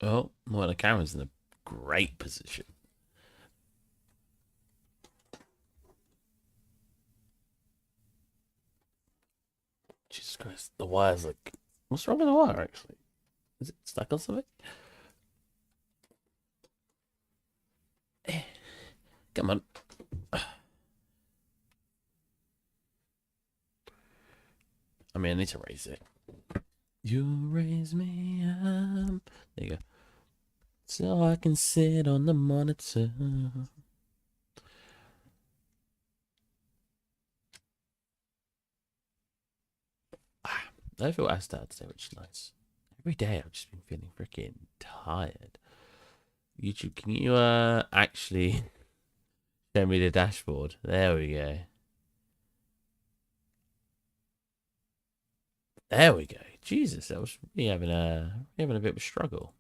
Oh, well, the camera's in a great position. Jesus Christ, the wire's like, what's wrong with the wire actually? Is it stuck on something? Eh, come on. I mean, I need to raise it. You raise me up. There you go. So I can sit on the monitor. I feel asked out today, which is nice. Every day I've just been feeling freaking tired. YouTube, can you actually show me the dashboard? There we go. There we go. Jesus, I was really having a bit of a struggle.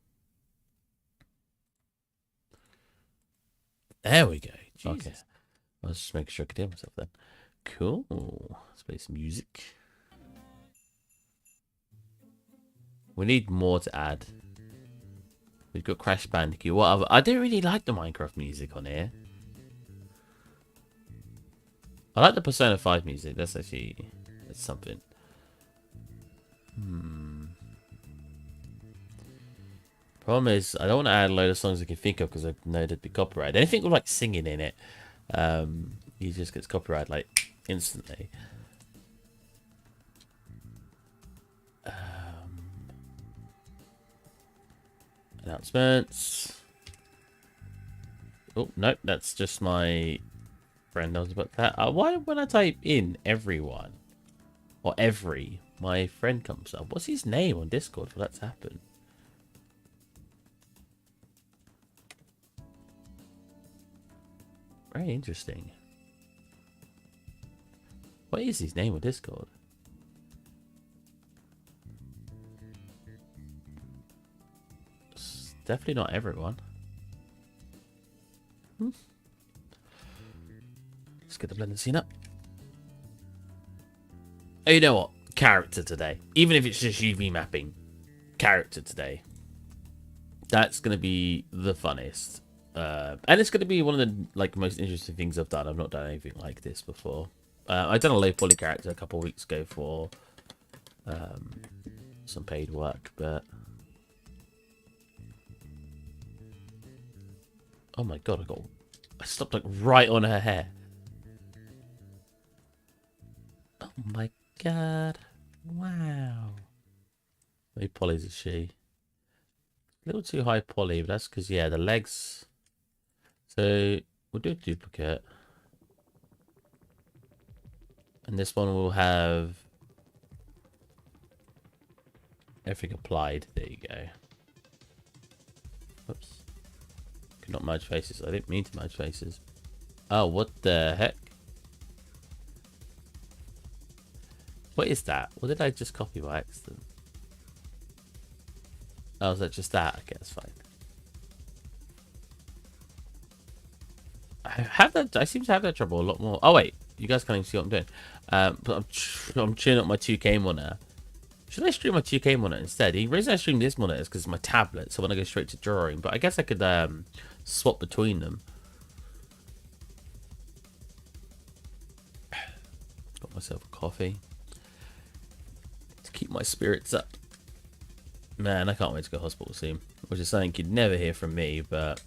There we go. Jesus. Okay. I was just making sure I could hear myself then. Cool. Let's play some music. We need more to add. We've got Crash Bandicoot. What other? I don't really like the Minecraft music on here. I like the Persona 5 music. That's something. Problem is, I don't want to add a load of songs I can think of because I know there'd be copyright. Anything with like singing in it, he just gets copyright like instantly. Announcements. Oh no, that's just my friend knows about that. Why when I type in everyone or every, my friend comes up? What's his name on Discord for that to happen? Very interesting. What is his name on Discord? It's definitely not everyone. Let's get the blending scene up. Oh, you know what? Character today. Even if it's just UV mapping. Character today. That's going to be the funnest. And it's going to be one of the most interesting things I've done. I've not done anything like this before. I've done a low poly character a couple of weeks ago for some paid work, but oh my god, I stopped like right on her hair. Oh my god, wow. How many polys is she? A little too high poly, but that's because yeah, the legs. So we'll do a duplicate. And this one will have everything applied. There you go. Oops. Could not merge faces. I didn't mean to merge faces. Oh, what the heck? What is that? What did I just copy by accident? Oh, is that just that? Okay, that's fine. I seem to have that trouble a lot more. Oh wait, you guys can't even see what I'm doing. But I'm tuning up my 2K monitor. Should I stream my 2K monitor instead? The reason I stream this monitor is because it's my tablet, so when I go straight to drawing. But I guess I could swap between them. Got myself a coffee to keep my spirits up. Man, I can't wait to go to hospital soon. Which is something you'd never hear from me, but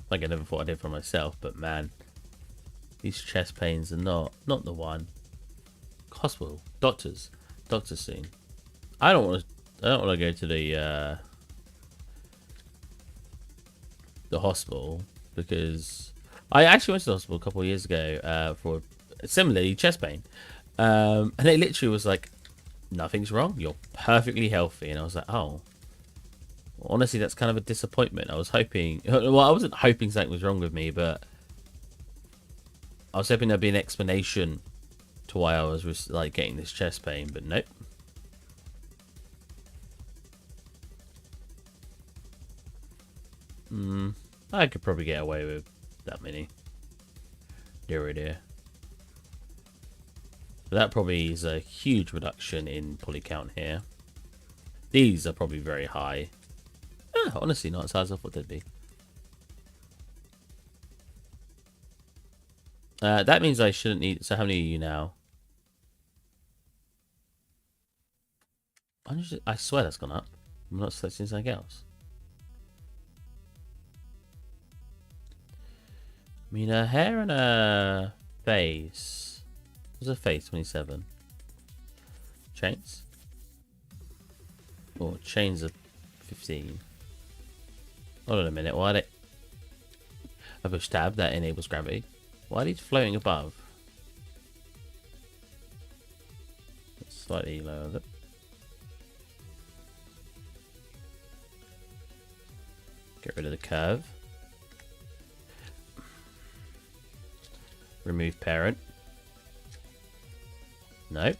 like I never thought I did for myself. But man, these chest pains are not the one. Hospital, doctors soon. I don't want to go to the hospital because I actually went to the hospital a couple of years ago for similarly chest pain, and it literally was like, nothing's wrong, you're perfectly healthy, and I was like, oh, honestly, that's kind of a disappointment. I was hoping, well, I wasn't hoping something was wrong with me, but I was hoping there'd be an explanation to why I was like getting this chest pain, but nope. I could probably get away with that many. Dear. But that probably is a huge reduction in poly count here. These are probably very high. No, honestly, not as hard as I thought they'd be. That means I shouldn't need... So how many are you now? I swear that's gone up. I'm not selecting something else. I mean, her hair and her face. What's her face? 27. Chains? Or chains are 15. Hold on a minute. Why are they... I push tab. That enables gravity. Why are these floating above? Slightly lower. Look. Get rid of the curve. Remove parent. Nope.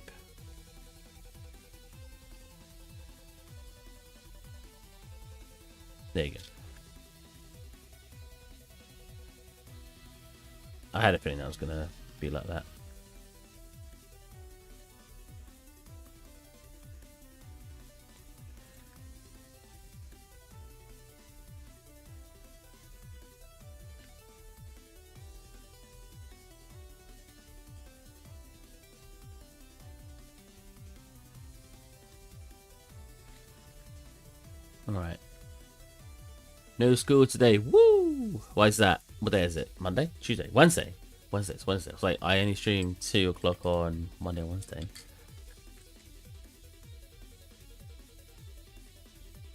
There you go. I had a feeling that was going to be like that. Alright. No school today. Woo! Why is that? What day is it? Monday? Tuesday? Wednesday? Wednesday. It's Wednesday. It's like I only stream 2 o'clock on Monday and Wednesday.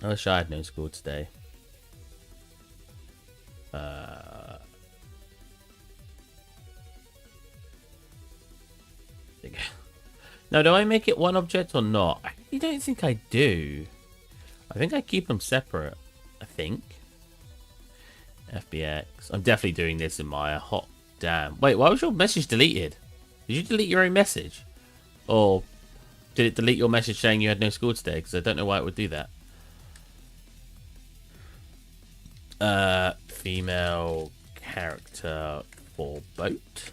I wish I had no school today. There you go. Now, do I make it one object or not? I really don't think I do. I think I keep them separate. I think. FBX. I'm definitely doing this in my hot damn. Wait, why was your message deleted? Did you delete your own message? Or did it delete your message saying you had no school today? Because I don't know why it would do that. Female character for boat.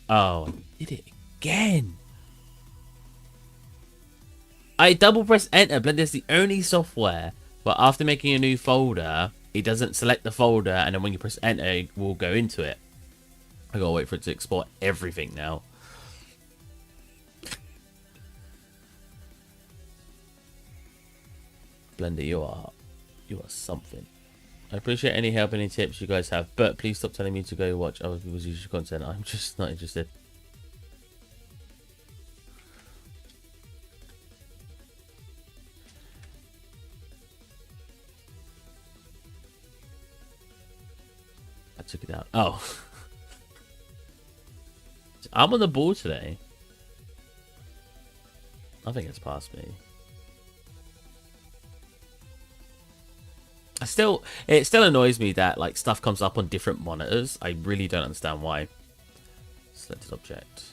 Oh, I did it again. I double press enter. Blender is the only software where after making a new folder, it doesn't select the folder, and then when you press enter, it will go into it. I gotta wait for it to export everything now. Blender, you are something. I appreciate any help, any tips you guys have, but please stop telling me to go watch other people's YouTube content. I'm just not interested. I took it out. Oh. I'm on the ball today. I think it's past me. It still annoys me that like stuff comes up on different monitors. I really don't understand why. Selected object.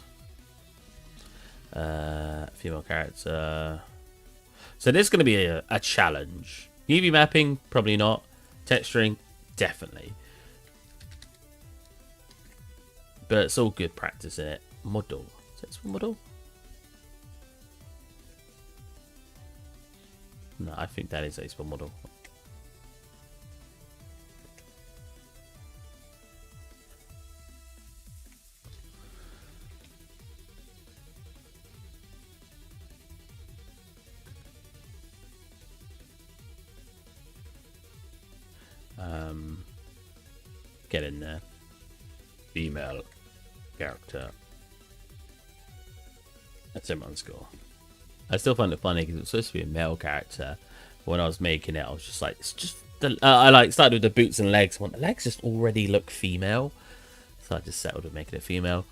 Female character. So this is going to be a challenge. UV mapping, probably not. Texturing, definitely. But it's all good practice in it. Model. Is that model? No, I think that is a spell model. Get in there. Female character. That's everyone's score. I still find it funny because it was supposed to be a male character. But when I was making it, I was just like, it's just the. I like started with the boots and legs. The legs just already look female, so I just settled with making it female.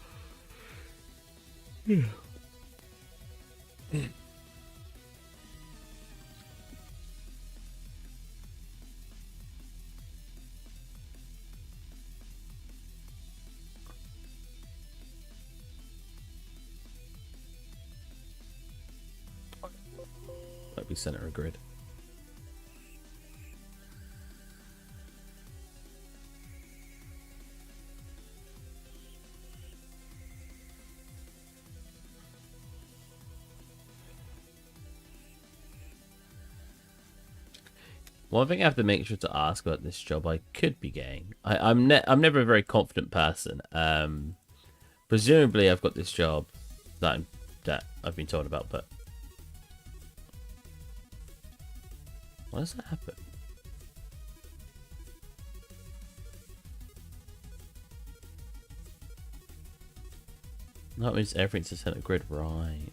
Like we center a grid. One thing I have to make sure to ask about this job I could be getting. I'm never a very confident person. Presumably I've got this job that I've been told about, but why does that happen? That means everything's a center grid, right?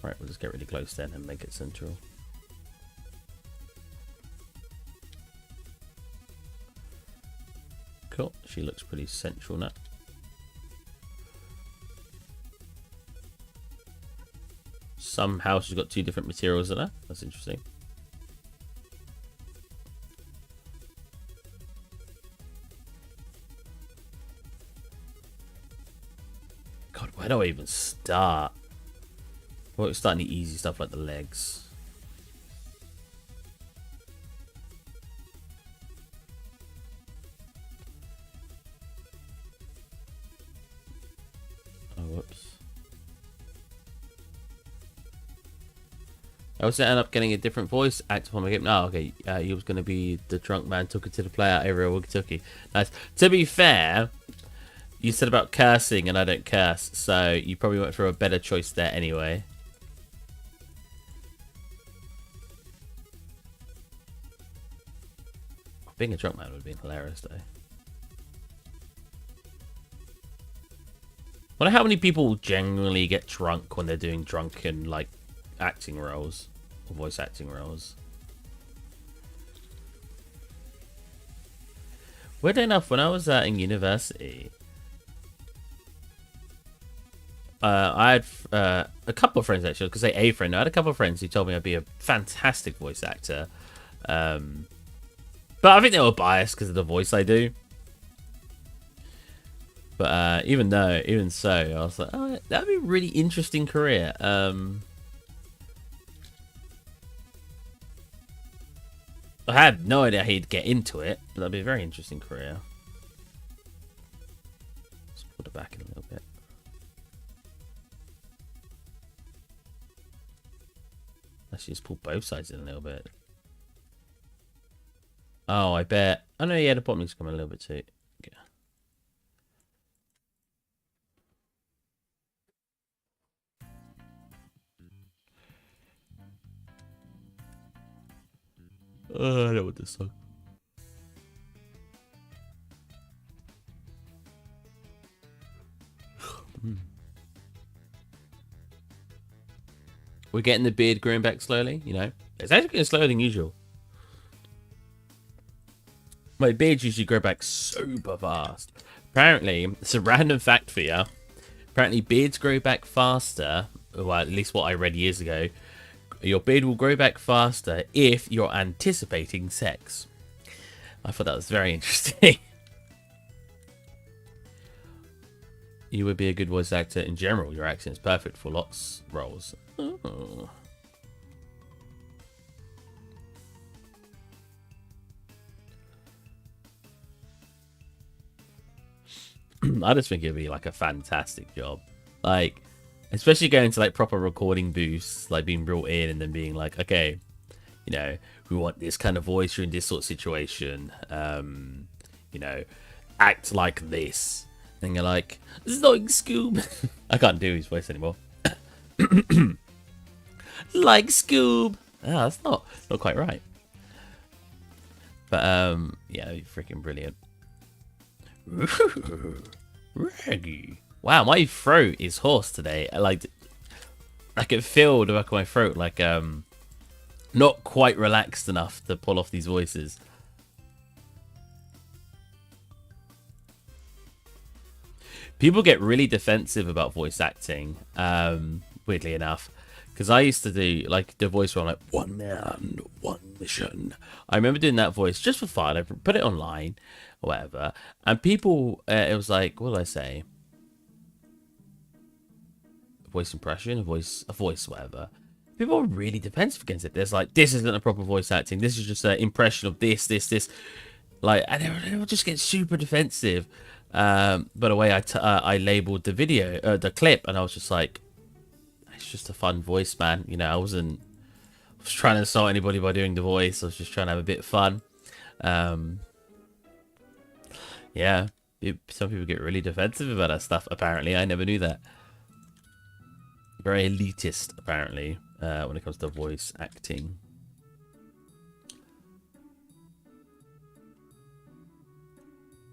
Right, we'll just get really close then and make it central. Cool. She looks pretty central now. Some house has got 2 different materials in there. That's interesting. God, where do I even start? Well, starting the easy stuff like the legs. Oh, whoops. I also end up getting a different voice actor for my game. Oh, okay. He was going to be the drunk man took it to the player area of Walkie-talkie. Nice. To be fair, you said about cursing and I don't curse, so you probably went for a better choice there anyway. Being a drunk man would have been hilarious, though. I wonder how many people genuinely get drunk when they're doing drunken, like, acting roles. Or voice acting roles. Weirdly enough, when I was in university, I had a couple of friends, actually. I was going to say a friend. I had a couple of friends who told me I'd be a fantastic voice actor. But I think they were biased because of the voice I do. But even so, I was like, oh, that'd be a really interesting career. I had no idea how he'd get into it, but that'd be a very interesting career. Let's put it back in a little bit. Let's just pull both sides in a little bit. Oh, I bet. Oh no, yeah, the bottom needs to come in a little bit too. Yeah. I know what this song. We're getting the beard growing back slowly, you know. It's actually getting slower than usual. My beards usually grow back super fast. Apparently, it's a random fact for you. Apparently, beards grow back faster. Well, at least what I read years ago. Your beard will grow back faster if you're anticipating sex. I thought that was very interesting. You would be a good voice actor in general. Your accent is perfect for lots of roles. Oh. I just think it'd be like a fantastic job. Like, especially going to like proper recording booths, like being brought in and then being like, okay, you know, we want this kind of voice during this sort of situation. You know, act like this. And you're like, like Scoob. I can't do his voice anymore. Like Scoob. Ah, that's not quite right. But yeah, it'd be freaking brilliant. Reggie. Wow, my throat is hoarse today. I can feel the back of my throat like not quite relaxed enough to pull off these voices. People get really defensive about voice acting, weirdly enough. Because I used to do like the voice where I'm like, one man, one mission. I remember doing that voice just for fun. I put it online or whatever. And people, it was like, what did I say? A voice impression, a voice, whatever. People are really defensive against it. There's like, this isn't a proper voice acting. This is just an impression of this. Like, and they will just get super defensive. By the way, I labeled the video, the clip, and I was just like, it's just a fun voice, man. You know, I wasn't was trying to insult anybody by doing the voice. I was just trying to have a bit of fun. Yeah, some people get really defensive about that stuff. Apparently, I never knew that. Very elitist, apparently, when it comes to voice acting.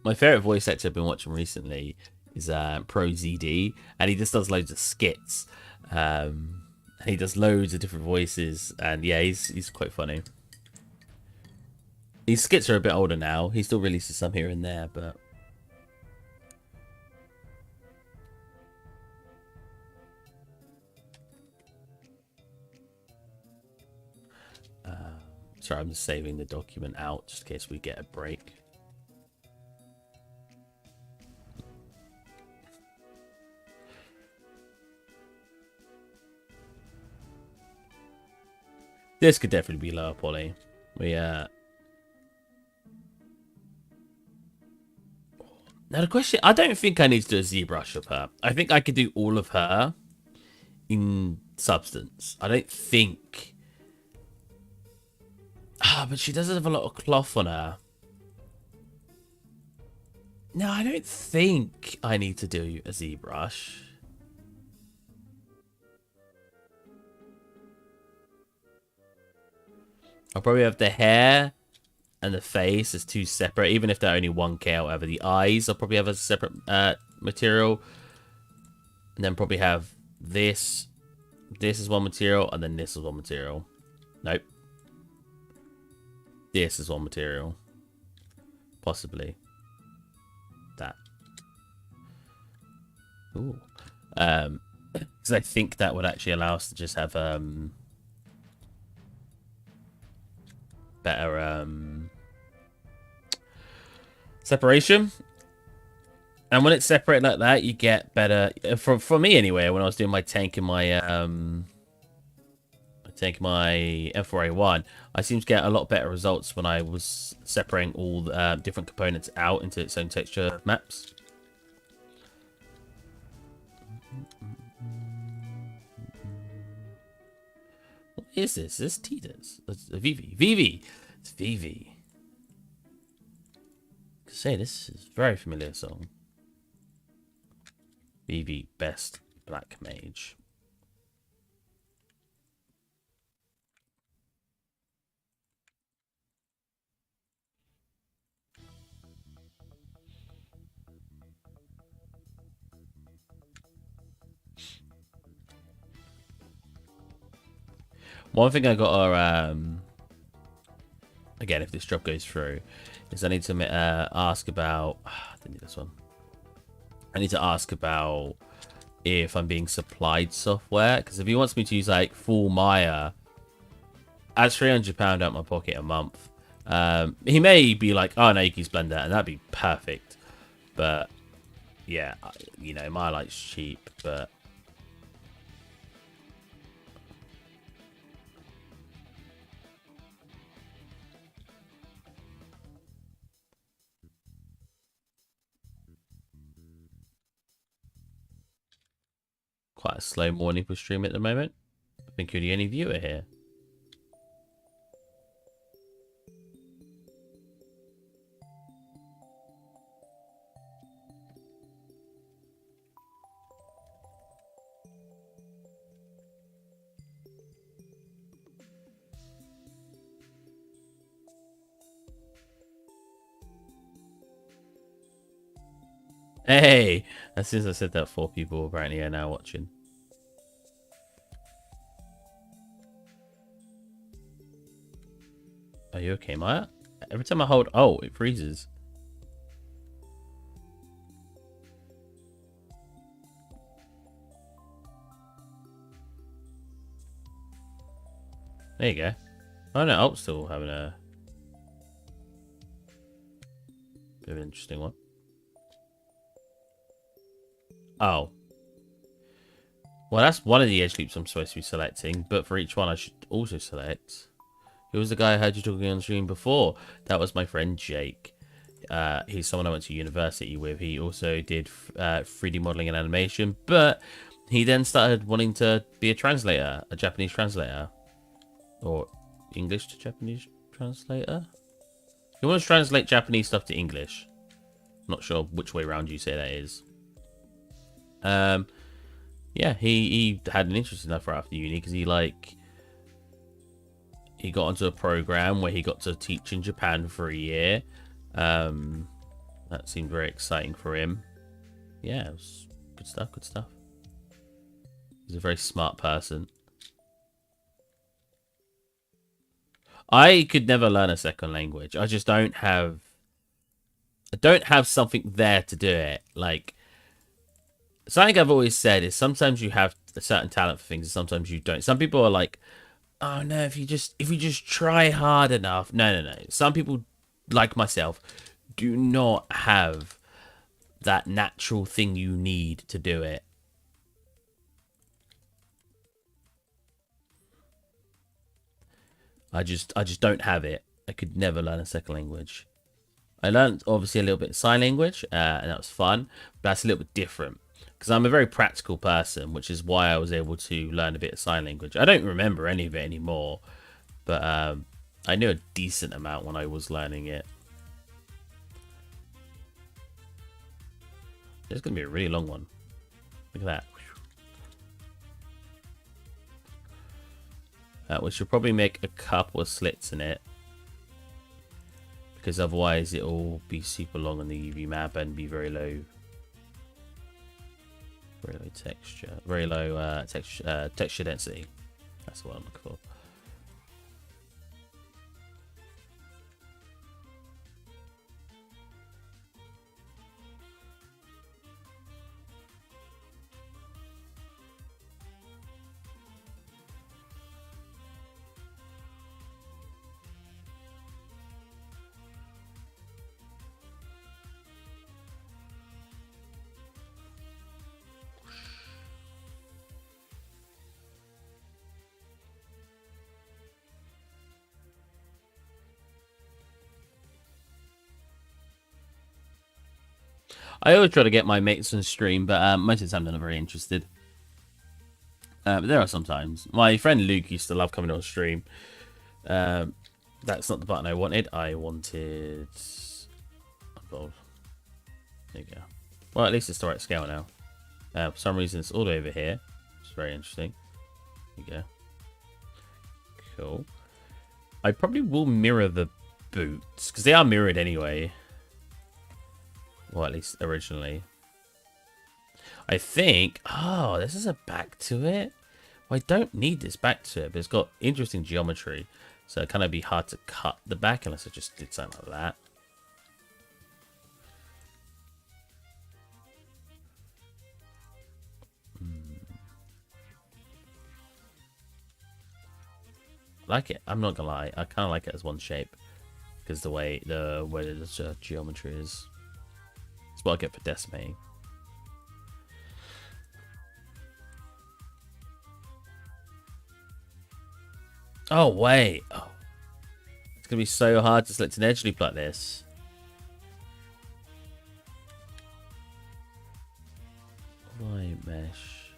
My favorite voice actor I've been watching recently is Pro ZD, and he just does loads of skits. He does loads of different voices, and yeah, he's quite funny. His skits are a bit older now. He still releases some here and there, but sorry, I'm just saving the document out just in case we get a break. This could definitely be lower poly. Now the question, I don't think I need to do a ZBrush of her. I think I could do all of her in substance. I don't think... but she doesn't have a lot of cloth on her. No, I don't think I need to do a ZBrush. I'll probably have the hair and the face as two separate, even if they're only 1K or whatever. The eyes, I'll probably have a separate material. And then probably have this. This is one material, and then this is one material. Nope. This is one material. Possibly. That. Ooh. Because I think that would actually allow us to just have better separation. And when it's separate like that, you get better. For me anyway, when I was doing my tank and my M4A1, I seem to get a lot better results when I was separating all the different components out into its own texture maps. What is this? Is this Tita's? It's a Vivi. Vivi! It's Vivi. I say, this is a very familiar song. Vivi, best black mage. One thing I got, again, if this job goes through, is I need to ask about. I didn't need this one. I need to ask about if I'm being supplied software, because if he wants me to use like full Maya, that's £300 out my pocket a month. He may be like, "Oh no, you can use Blender," and that'd be perfect. But yeah, you know, my light's cheap, but. Quite a slow morning for stream at the moment. I think you're the only viewer here. Hey! As soon as I said that, 4 people apparently are now watching. Are you okay, Maya? Every time I hold... Oh, it freezes. There you go. Oh no, I'm still having a bit of an interesting one. Oh. Well, that's one of the edge loops I'm supposed to be selecting, but for each one I should also select. Who was the guy I heard you talking on stream before? That was my friend Jake. He's someone I went to university with. He also did 3D modeling and animation, but he then started wanting to be a translator, a Japanese translator. Or English to Japanese translator. You want to translate Japanese stuff to English. Not sure which way around you say that is. Yeah, he had an interest in that for after uni because he got onto a program where he got to teach in Japan for a year. That seemed very exciting for him. Yeah, it was good stuff, good stuff. He's a very smart person. I could never learn a second language. I just don't have something there to do it. Like, something I've always said is sometimes you have a certain talent for things and sometimes you don't. Some people are like, oh no, if you just try hard enough. No. Some people, like myself, do not have that natural thing you need to do it. I just don't have it. I could never learn a second language. I learned obviously a little bit of sign language, and that was fun, but that's a little bit different because I'm a very practical person, which is why I was able to learn a bit of sign language. I don't remember any of it anymore, but I knew a decent amount when I was learning it. It's going to be a really long one. Look at that. We should probably make a couple of slits in it, because otherwise it'll be super long on the UV map and be very low texture, very low texture density. That's what I'm looking for. I always try to get my mates on stream, but most of the time they're not very interested. But there are sometimes. My friend Luke used to love coming on stream. That's not the button I wanted. I wanted... Oh, there you go. Well, at least it's the right scale now. For some reason, it's all the way over here. It's very interesting. There you go. Cool. I probably will mirror the boots, because they are mirrored anyway. Well, at least originally. I think... Oh, this is a back to it? Well, I don't need this back to it, but it's got interesting geometry. So it kind of be hard to cut the back unless I just did something like that. I like it. I'm not gonna lie. I kind of like it as one shape. Because the way the geometry is. That's what I get for decimating. Oh, wait. Oh. It's going to be so hard to select an edge loop like this. Why mesh?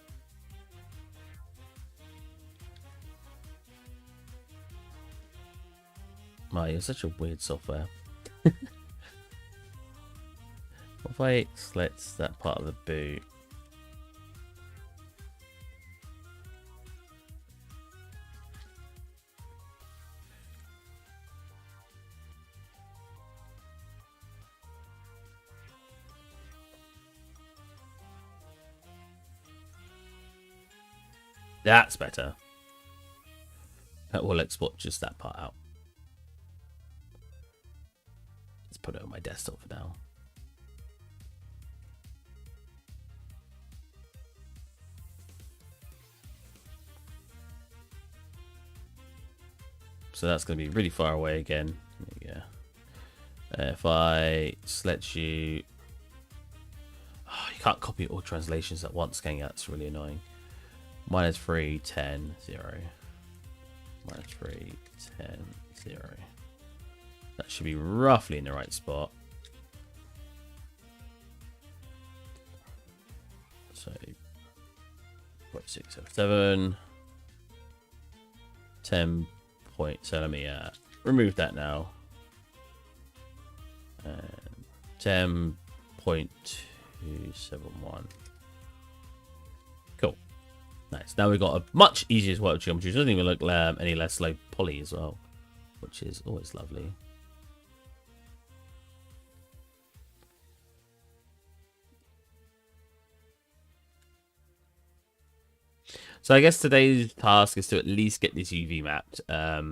My, you're such a weird software. What if I select that part of the boot? That's better. That will export just that part out. Let's put it on my desktop for now. So that's going to be really far away again. Yeah. If I select you... Oh, you can't copy all translations at once, can you? That's really annoying. -3, 10, 0. -3, 10, 0. That should be roughly in the right spot. So, 6, 7, 10 point. So let me remove that now. 10.271. Cool. Nice. Now we've got a much easier to work with geometry. It doesn't even look any less low poly as well, which is always lovely. So I guess today's task is to at least get this UV mapped. I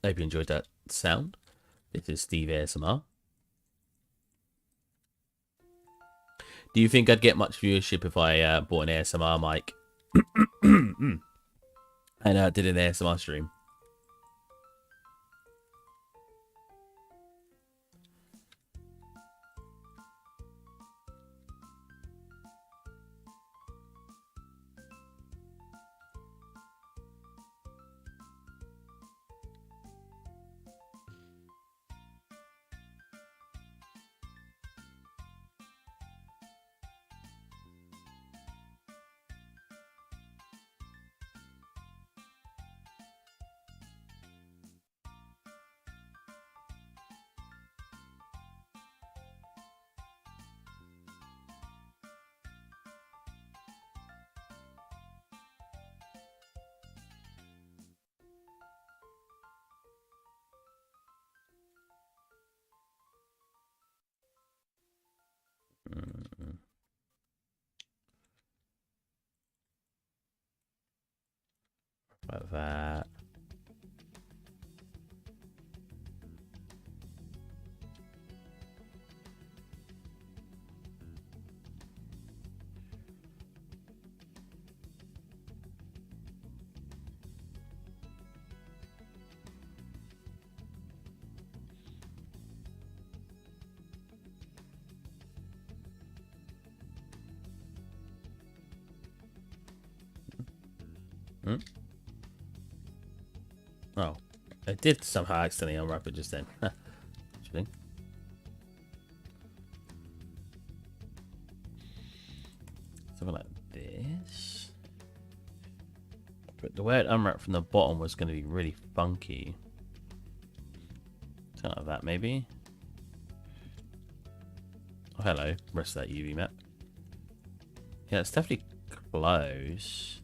hope you enjoyed that sound. This is Steve ASMR. Do you think I'd get much viewership if I bought an ASMR mic and did an ASMR stream? Like that. Hmm? Oh, I did somehow accidentally unwrap it just then. Actually. Something like this. But the way it unwrapped from the bottom was going to be really funky. Something like that, maybe. Oh, hello. Rest of that UV map. Yeah, it's definitely close.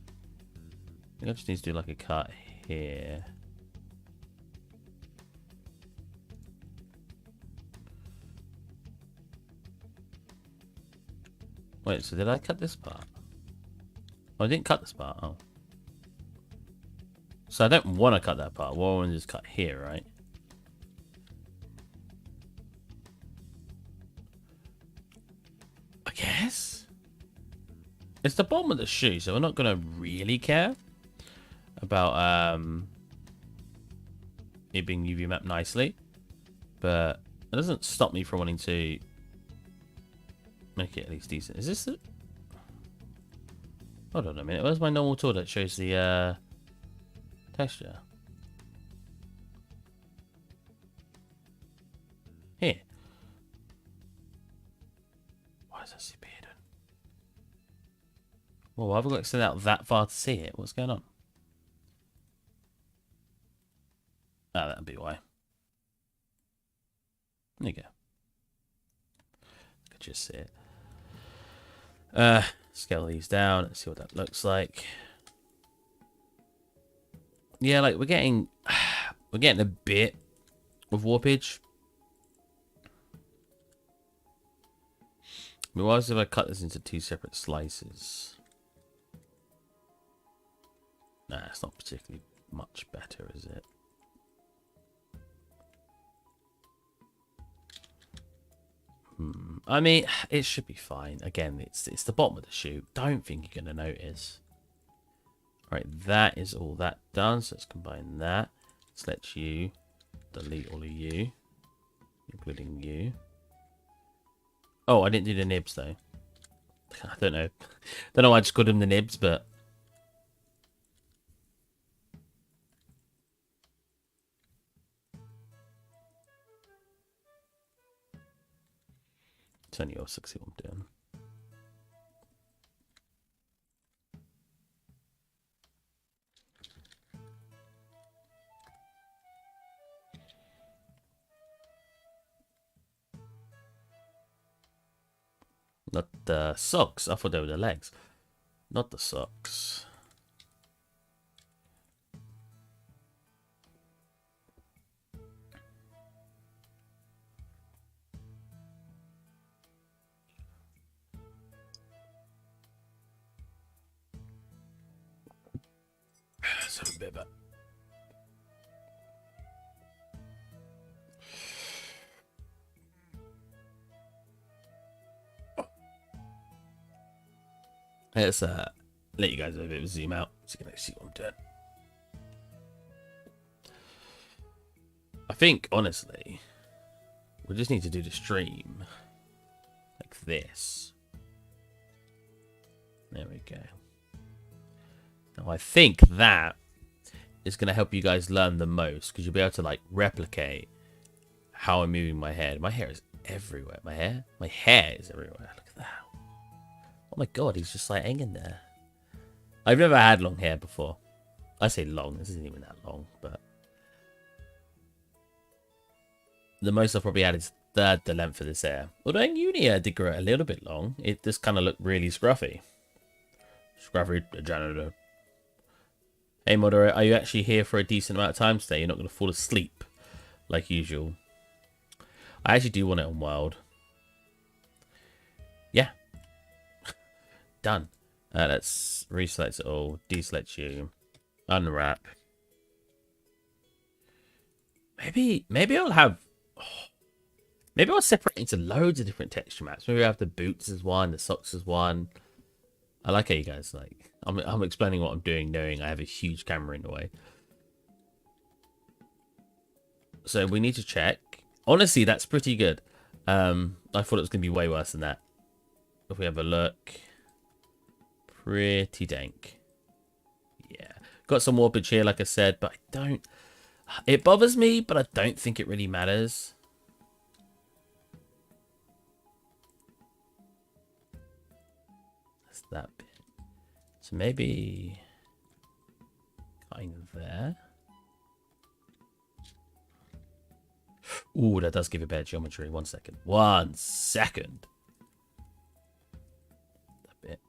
I think I just need to do like a cut here. Wait, so did I cut this part? Oh, I didn't cut this part. Oh. So I don't want to cut that part. What I want to just cut here, right? I guess. It's the bottom of the shoe, so we're not going to really care about it being UV mapped nicely. But it doesn't stop me from wanting to make it at least decent. Is this it? Hold on a minute. Where's my normal tool that shows the texture? Here. Why is that super hidden? Well, why have I got to extend out that far to see it? What's going on? Ah, that'd be why. There you go. I could just see it. Scale these down and see what that looks like. Yeah, like we're getting a bit of warpage. But what if I cut this into 2 separate slices? Nah, it's not particularly much better, is it? I mean, it should be fine. Again, it's the bottom of the shoe. Don't think you're going to notice. Right, that is all that done. So let's combine that. Let's let you delete all of you, including you. Oh, I didn't do the nibs though. I don't know. Don't know why I just called them the nibs, but it's only your 60 I'm doing. Not the socks. I thought they were the legs. Not the socks. Let's have a bit of a... Let's let you guys have a bit of a zoom out so you can actually see what I'm doing. I think, honestly, we just need to do the stream like this. There we go. Now, I think that is going to help you guys learn the most, because you'll be able to, like, replicate how I'm moving my head. My hair is everywhere. My hair is everywhere. Look at that. Oh my god, he's just, like, hanging there. I've never had long hair before. I say long. This isn't even that long, but... the most I've probably had is third the length of this hair. Although in uni I did grow it a little bit long. It just kind of looked really scruffy. Scruffy janitor. Hey moderator, are you actually here for a decent amount of time today? You're not going to fall asleep like usual. I actually do want it on wild. Yeah. Done. Let's reselect it all. Deselect you. Unwrap. Maybe I'll have... maybe I'll separate into loads of different texture maps. Maybe I'll have the boots as one, the socks as one. I like how you guys like... I'm explaining what I'm doing, knowing I have a huge camera in the way. So we need to check. Honestly, that's pretty good. I thought it was going to be way worse than that. If we have a look... pretty dank. Yeah. Got some warpage here, like I said, but I don't... it bothers me, but I don't think it really matters. That's that bit. So maybe... kind of there. Ooh, that does give a better geometry. 1 second. 1 second. That bit.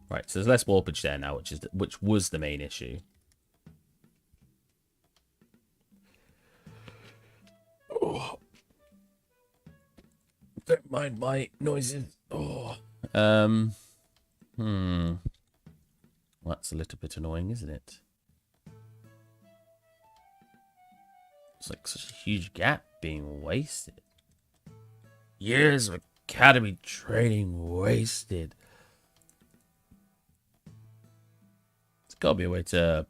Right, so there's less warpage there now, which was the main issue. Oh. Don't mind my noises. Oh. That's a little bit annoying, isn't it? It's like such a huge gap being wasted. Years of academy training wasted. There's got to be a way to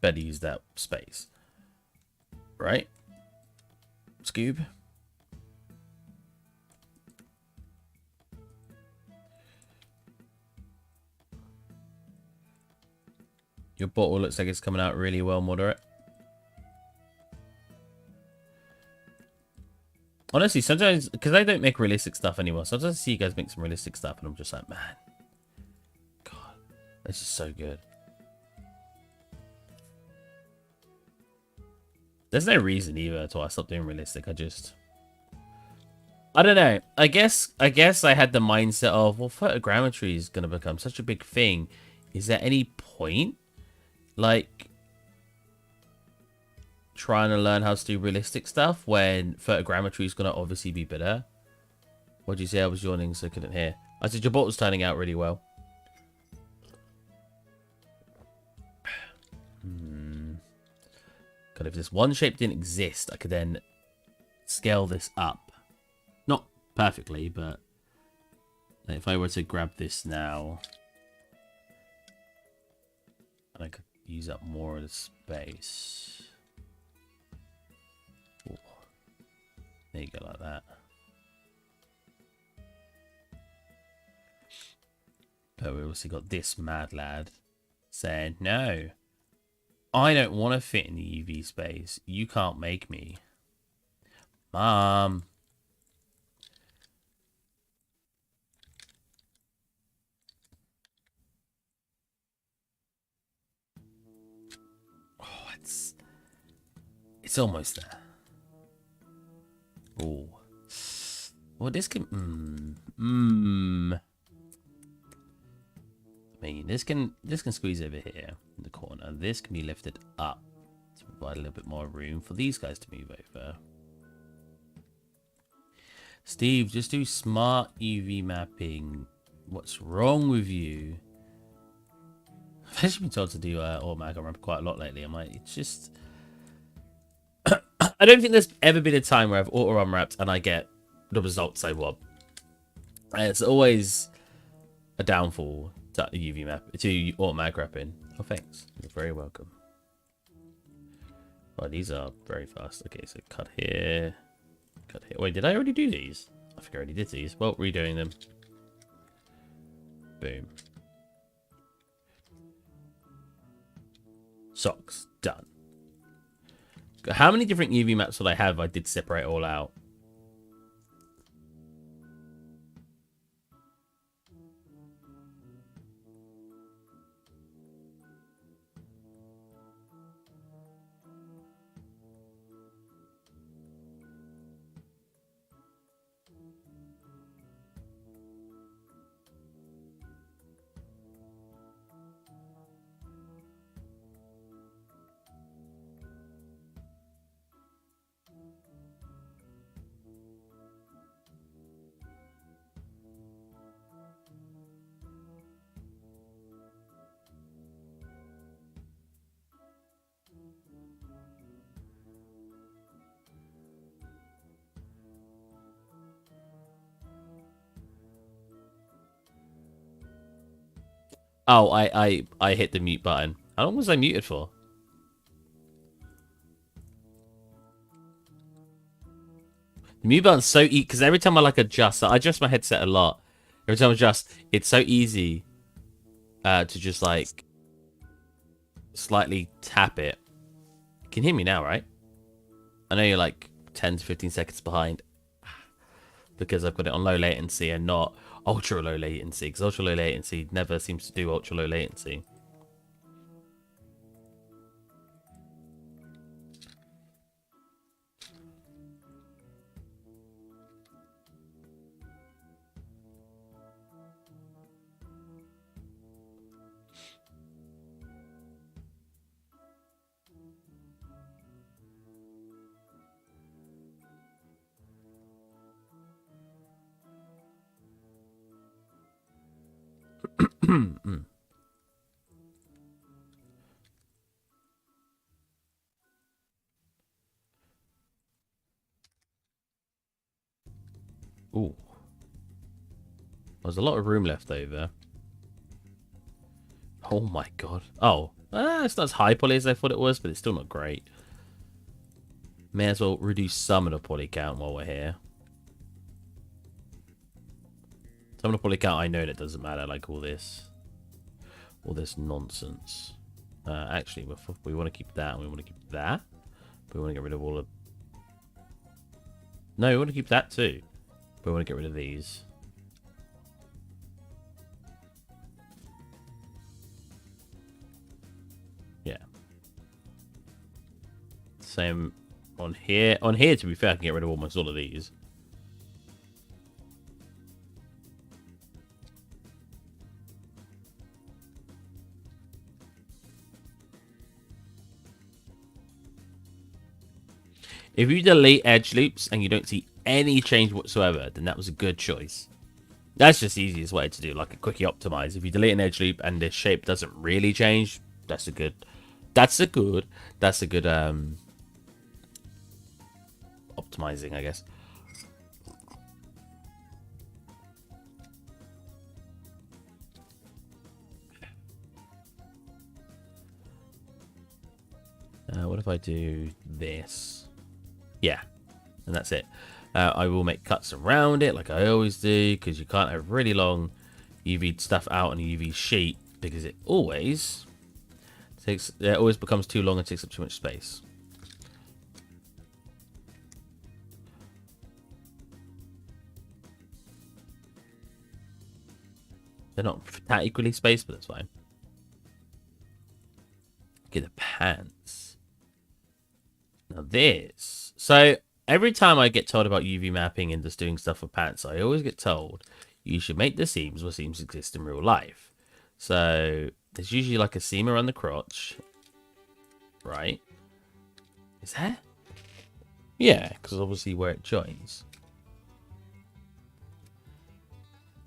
better use that space. Right? Scoob? Your bottle looks like it's coming out really well, moderate. Honestly, sometimes, because I don't make realistic stuff anymore, sometimes I see you guys make some realistic stuff and I'm just like, man, God, this is so good. There's no reason either until I stop doing realistic. I don't know. I guess I had the mindset of, well, photogrammetry is going to become such a big thing. Is there any point, like, trying to learn how to do realistic stuff when photogrammetry is going to obviously be better? What did you say? I was yawning, so I couldn't hear. I said your bottle's turning out really well. God, if this one shape didn't exist, I could then scale this up. Not perfectly, but if I were to grab this now, and I could use up more of the space. Ooh. There you go, like that. But we also got this mad lad saying, no, I don't want to fit in the UV space. You can't make me. Mom. Oh, It's almost there. Oh. Well, this can... I mean, this can squeeze over here in the corner. This can be lifted up to provide a little bit more room for these guys to move over. Steve, just do smart UV mapping. What's wrong with you? I've actually been told to do automatic unwrap quite a lot lately. I'm like, it's just... I don't think there's ever been a time where I've auto unwrapped and I get the results I want. It's always a downfall to UV map, to automatic wrapping. Oh, thanks. You're very welcome. Oh, these are very fast. Okay, so cut here. Cut here. Wait, did I already do these? I think I already did these. Well, redoing them. Boom. Socks. Done. How many different UV maps would I have if I did separate all out? Oh, I hit the mute button. How long was I muted for? The mute button's so easy because every time I adjust, I adjust my headset a lot. Every time I adjust, it's so easy to just slightly tap it. You can hear me now, right? I know you're 10 to 15 seconds behind because I've got it on low latency and not ultra low latency, because ultra low latency never seems to do ultra low latency. Ooh. There's a lot of room left over. Oh my god. Oh. It's not as high poly as I thought it was, but it's still not great. May as well reduce some of the poly count while we're here. Some of the poly count, I know that doesn't matter, like all this nonsense. Actually, we want to keep that, and we want to keep that. But we want to get rid of all of... No, we want to keep that too. But we want to get rid of these. Yeah. Same on here. On here, to be fair, I can get rid of almost all of these. If you delete edge loops and you don't see any change whatsoever, then that was a good choice. That's just the easiest way to do, like a quickie optimize. If you delete an edge loop and the shape doesn't really change, that's a good optimizing, I guess. What if I do this? Yeah, and that's it. I will make cuts around it like I always do, because you can't have really long UV stuff out on a UV sheet, because it always becomes too long and takes up too much space. They're not that equally spaced, but that's fine. Okay, the pants. Now this. So every time I get told about UV mapping and just doing stuff for pants, I always get told you should make the seams where seams exist in real life. So there's usually like a seam around the crotch, right? Is there? Yeah, because obviously where it joins.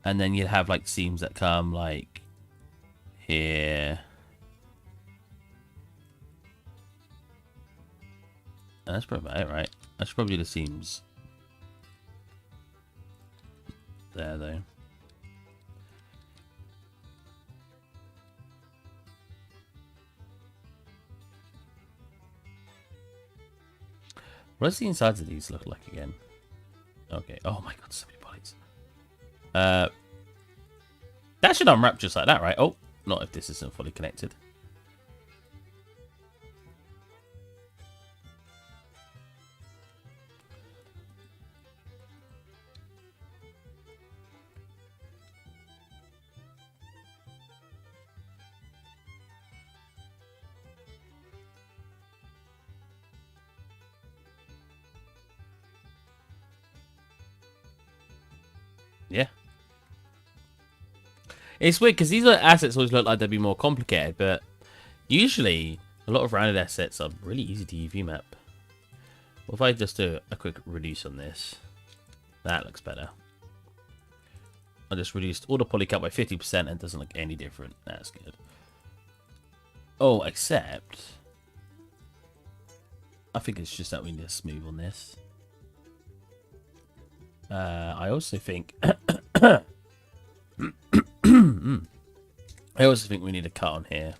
And then you'd have like seams that come like here. And that's probably about it, right? That's probably the seams there, though. What does the insides of these look like again? Okay. Oh my god, so many bodies. That should unwrap just like that, right? Oh, not if this isn't fully connected. Yeah. It's weird because these assets always look like they'd be more complicated, but usually a lot of rounded assets are really easy to UV map. Well, if I just do a quick reduce on this, that looks better. I just reduced all the polycut by 50% and it doesn't look any different. That's good. Oh, except I think it's just that we need to smooth on this. I also think I also think we need a cut on here.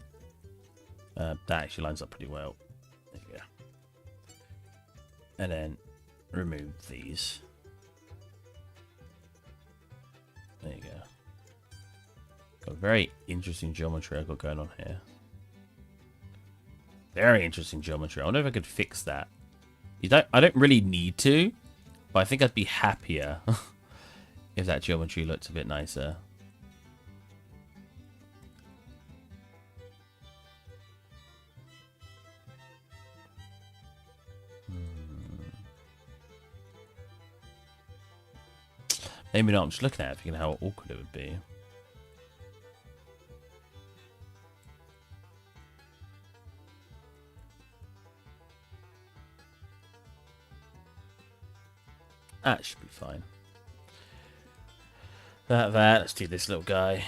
That actually lines up pretty well. There you go. And then remove these. There you go. Got a very interesting geometry I've got going on here. Very interesting geometry. I wonder if I could fix that. I don't really need to, but I think I'd be happier if that geometry looked a bit nicer. Maybe not. I'm just looking at it, thinking how awkward it would be. That should be fine. Let's do this little guy.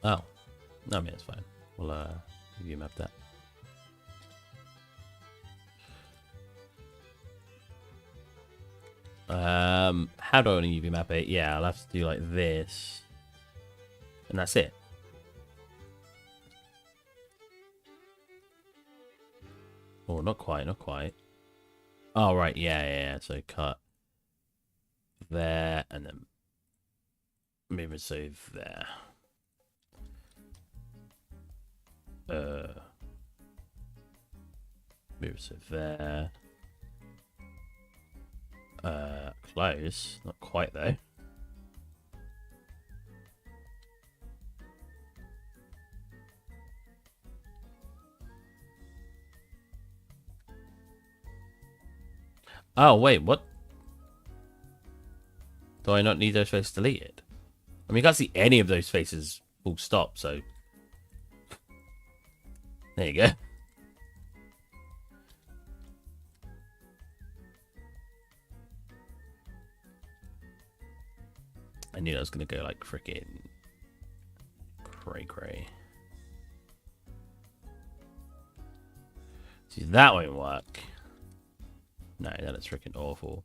Oh, no, I mean it's fine. We'll UV map that. How do I want to UV map it? Yeah, I'll have to do like this, and that's it. Oh, not quite, not quite. Oh, right, yeah. So cut there, and then maybe so there. Move so there. Close. Not quite though. Oh wait, what? Do I not need those faces deleted? I mean, you can't see any of those faces full stop, so there you go. I knew I was gonna go like frickin' cray. See, that won't work. No, that is freaking awful.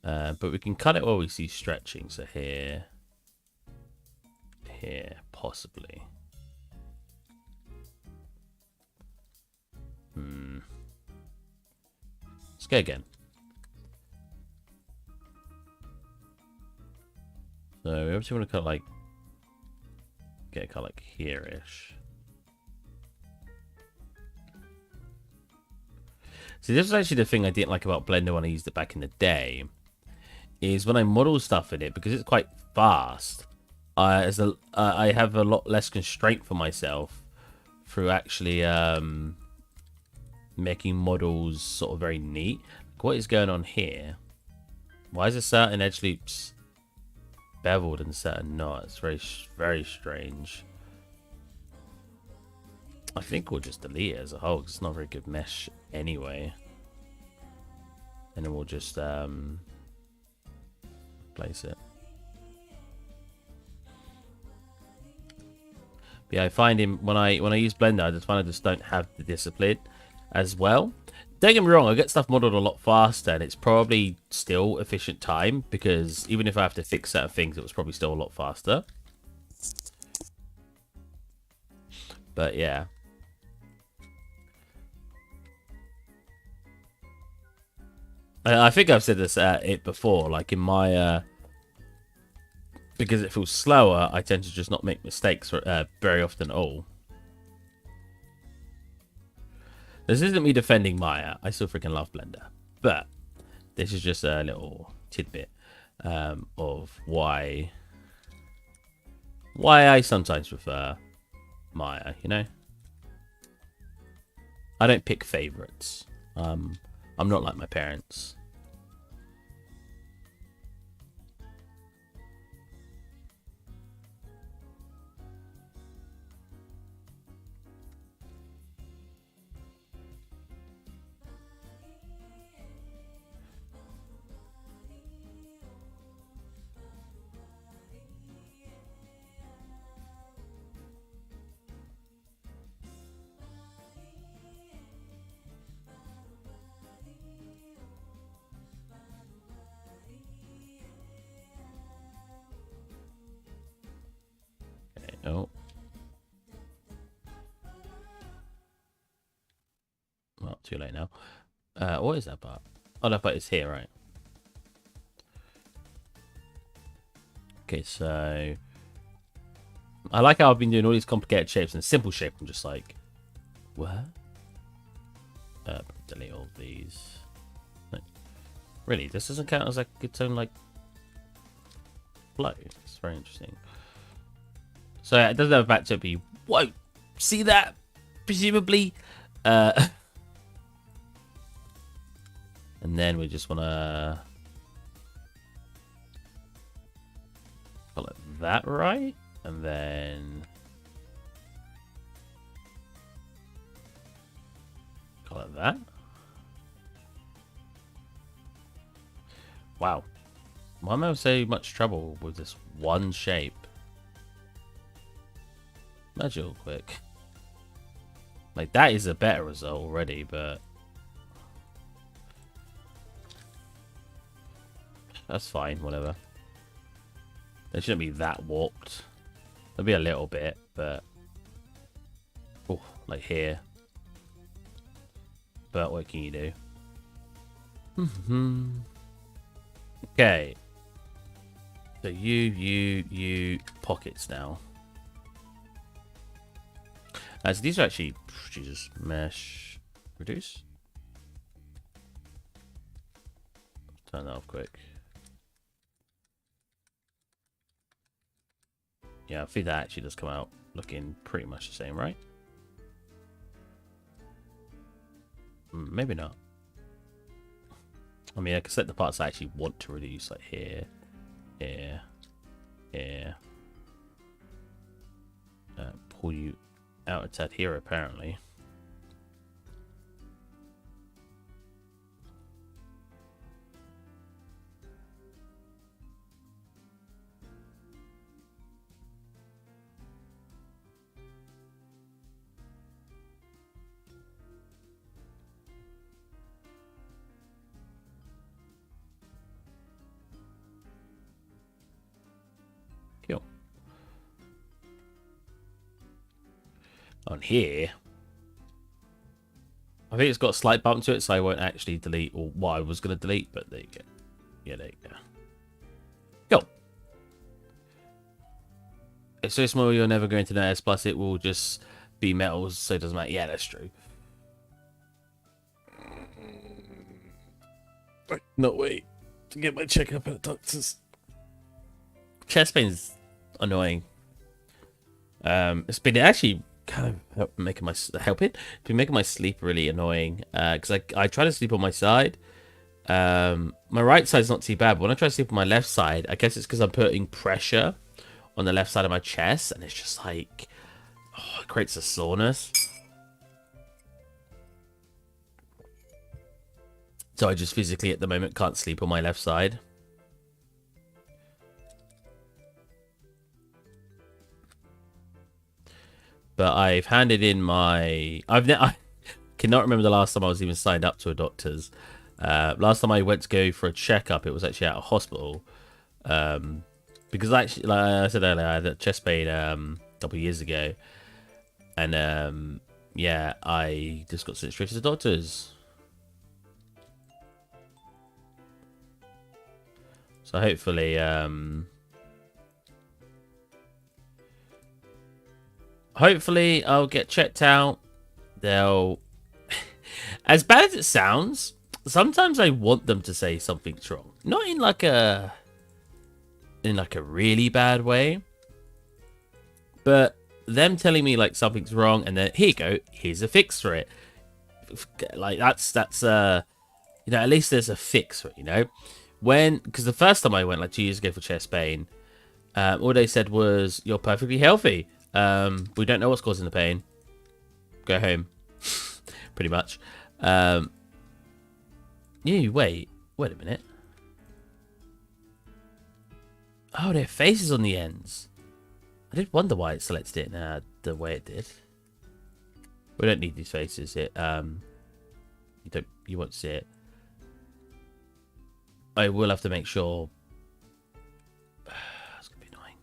But we can cut it where we see stretching. So here, possibly. Let's go again. So we obviously want to cut like get a cut like here-ish. See, this was actually the thing I didn't like about Blender when I used it back in the day. Is when I model stuff in it, because it's quite fast, I have a lot less constraint for myself through actually making models sort of very neat. Like, what is going on here? Why is a certain edge loops beveled and certain not? It's very, very strange. I think we'll just delete it as a whole because it's not a very good mesh anyway. And then we'll just place it. But yeah, I find him when I use Blender, I just find I just don't have the discipline as well. Don't get me wrong, I get stuff modeled a lot faster, and it's probably still efficient time because even if I have to fix certain things, it was probably still a lot faster. But yeah. I think I've said this it before, like in my because it feels slower, I tend to just not make mistakes very often at all. This isn't me defending Maya. I still freaking love Blender. But this is just a little tidbit of why I sometimes prefer Maya, you know? I don't pick favorites. I'm not like my parents. Oh. Well, too late now. What is that part? Oh, that part is here, right? Okay, so I like how I've been doing all these complicated shapes and simple shape. I'm just like, what? Delete all these. No. Really, this doesn't count as like its own like flow. It's very interesting. So it doesn't have a back to it, but you won't see that, presumably. And then we just want to call it that, right? And then call it that. Wow. Why am I so much trouble with this one shape? Imagine real quick. Like, that is a better result already, but that's fine, whatever. They shouldn't be that warped. There'll be a little bit, but oh, like here. But what can you do? Okay. So you pockets now. So these are actually, Jesus, mesh, reduce. Turn that off quick. Yeah, I think that actually does come out looking pretty much the same, right? Maybe not. I mean, I can select the parts I actually want to reduce, like here, here, here. Pull you out a tad here, apparently. Cool. On here, I think it's got a slight bump to it, so I won't actually delete or what I was going to delete, but there you go. Yeah, there you go. Cool. It's so small you're never going to notice. Plus, it will just be metals, so it doesn't matter. Yeah, that's true. Not wait to get my checkup at the doctor's. Chest pain's annoying. It's been actually kind of helping. It's been making my sleep really annoying. Because I try to sleep on my side. My right side's not too bad, but when I try to sleep on my left side, I guess it's because I'm putting pressure on the left side of my chest, and it's just like, oh, it creates a soreness. So I just physically at the moment can't sleep on my left side. But I've handed in my... I cannot remember the last time I was even signed up to a doctor's. Last time I went to go for a checkup, it was actually at a hospital. Because actually, like I said earlier, I had chest pain a couple of years ago. And yeah, I just got sent straight to the doctor's. So hopefully... hopefully I'll get checked out. They'll... As bad as it sounds, sometimes I want them to say something's wrong. Not in like a... in like a really bad way. But them telling me like something's wrong and then, here you go, here's a fix for it. Like that's you know, at least there's a fix for it, you know? Because the first time I went, like 2 years ago for chest pain, all they said was, you're perfectly healthy. We don't know what's causing the pain. Go home. Pretty much. Wait a minute. Oh, there are faces on the ends. I did wonder why it selected it the way it did. We don't need these faces. You won't see it. I will have to make sure. It's gonna be annoying.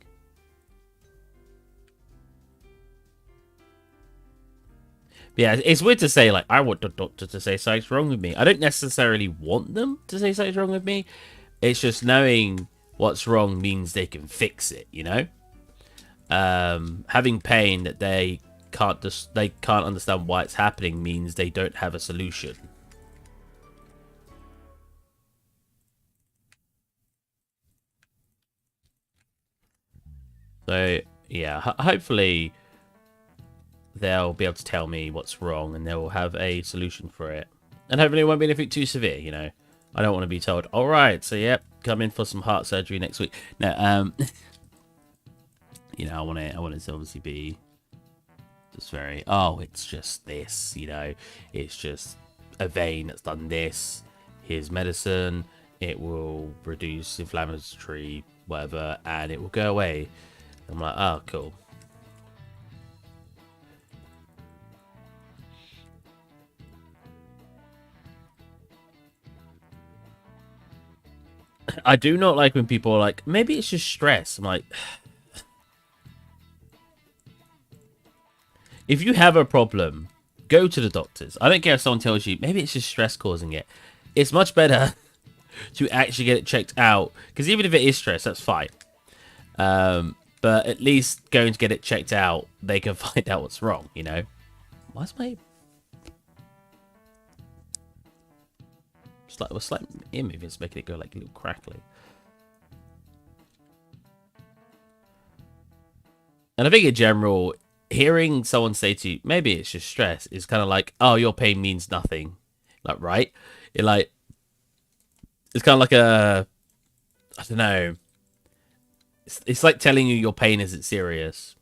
But yeah, it's weird to say, like, I want the doctor to say something's wrong with me. I don't necessarily want them to say something's wrong with me. It's just knowing what's wrong means they can fix it, you know? Having pain that they can't understand why it's happening means they don't have a solution. So yeah, hopefully they'll be able to tell me what's wrong and they'll have a solution for it. And hopefully it won't be anything too severe, you know. I don't want to be told, all right, so yep, come in for some heart surgery next week. No, you know, I want it to obviously be just very, oh, it's just this, you know, it's just a vein that's done this. Here's medicine. It will reduce inflammatory whatever, and it will go away. I'm like, oh, cool. I do not like when people are like, maybe it's just stress. I'm like, if you have a problem, go to the doctors. I don't care if someone tells you, maybe it's just stress causing it. It's much better to actually get it checked out. Because even if it is stress, that's fine. But at least going to get it checked out, they can find out what's wrong, you know? Why's my... Slight ear movements making it go like a little crackly. And I think in general, hearing someone say to you, maybe it's just stress, is kind of like, oh, your pain means nothing. Like, right? It's kind of like a... I don't know. It's like telling you your pain isn't serious.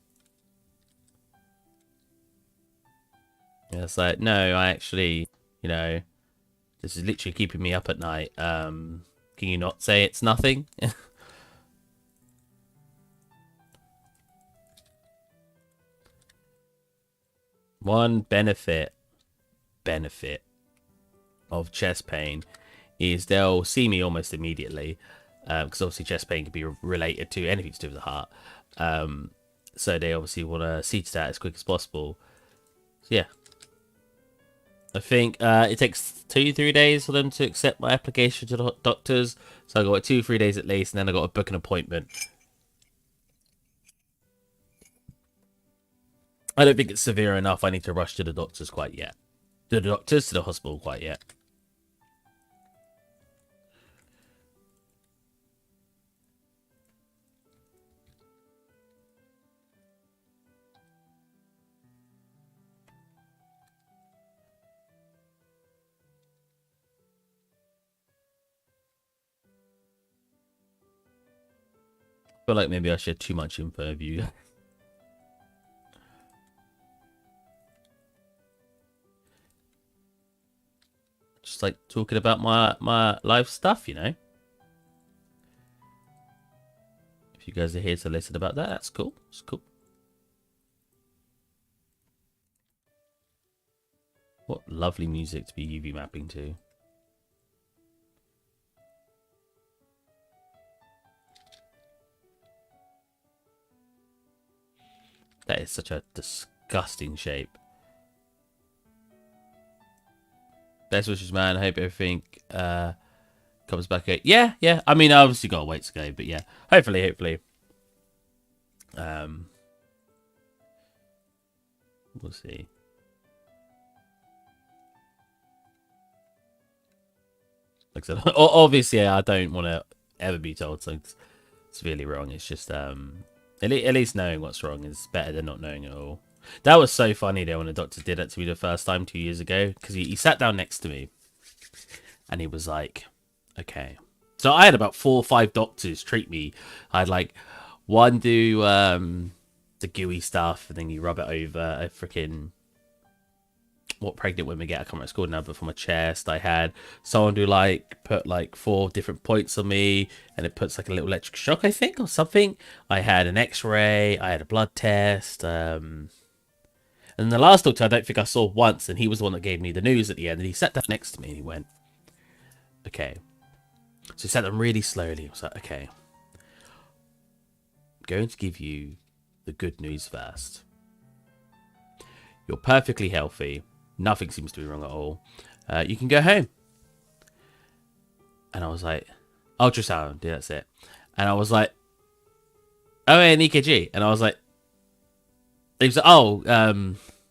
Yeah, it's like, no, I actually, you know, this is literally keeping me up at night. Can you not say it's nothing? One benefit of chest pain is they'll see me almost immediately. Because obviously chest pain can be related to anything to do with the heart. So they obviously want to see to that as quick as possible. So yeah. I think it takes 2-3 days for them to accept my application to the doctors. So I got 2-3 days at least, and then I got to book an appointment. I don't think it's severe enough. I need to rush to the doctors quite yet. To the hospital quite yet. I feel like maybe I shared too much info of you. Just like talking about my life stuff, you know. If you guys are here to listen about that, that's cool. It's cool. What lovely music to be UV mapping to. That is such a disgusting shape. Best wishes, man. I hope everything comes back out. Yeah. I mean, I obviously got a wait to go, but yeah. Hopefully. We'll see. Like I said, obviously, I don't want to ever be told something's severely wrong. It's just at least knowing what's wrong is better than not knowing at all. That was so funny though when the doctor did that to me the first time 2 years ago, because he sat down next to me and he was like, okay. So I had about 4 or 5 doctors treat me. I had like one do the gooey stuff, and then you rub it over a freaking what pregnant women get. I can't remember what it's called now, but for my chest, I had someone who like put like 4 different points on me, and it puts like a little electric shock, I think, or something. I had an X-ray. I had a blood test. And the last doctor I don't think I saw once, and he was the one that gave me the news at the end. And he sat down next to me and he went, "Okay." So he sat down really slowly. I was like, "Okay, I'm going to give you the good news first. You're perfectly healthy. Nothing seems to be wrong at all. You can go home." And I was like, "Ultrasound, yeah, that's it." And I was like, "Oh, and EKG." And I was like, he was like, "Oh,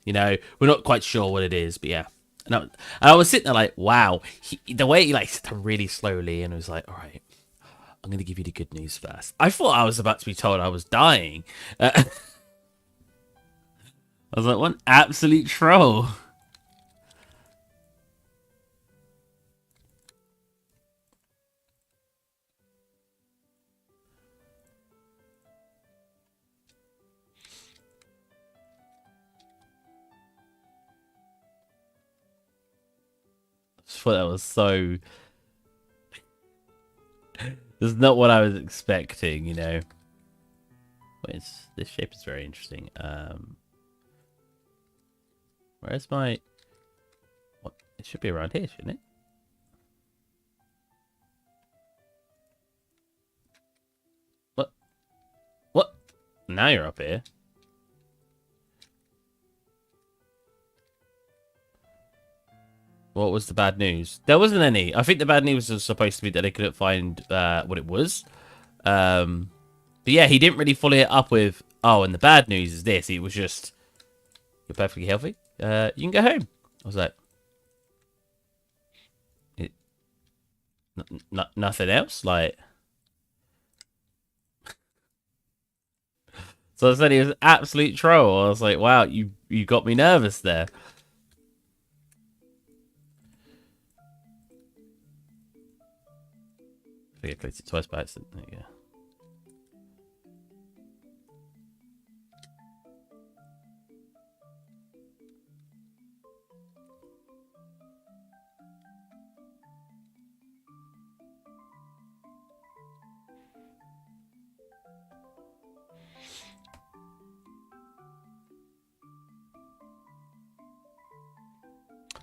you know, we're not quite sure what it is, but yeah." And I was sitting there like, wow. The way he like sat down really slowly and was like, "All right, I'm going to give you the good news first." I thought I was about to be told I was dying. I was like, what an absolute troll. I thought that was so... This is not what I was expecting, you know. Wait, this shape is very interesting. Where's my... What? It should be around here, shouldn't it? What? Now you're up here. What was the bad news? There wasn't any. I think the bad news was supposed to be that they couldn't find what it was. But yeah, he didn't really follow it up with, "Oh, and the bad news is this." It was just, "You're perfectly healthy. You can go home." I was like, nothing else? Like... So I said he was an absolute troll. I was like, wow, you got me nervous there. I think I clicked it twice by accident. There you go.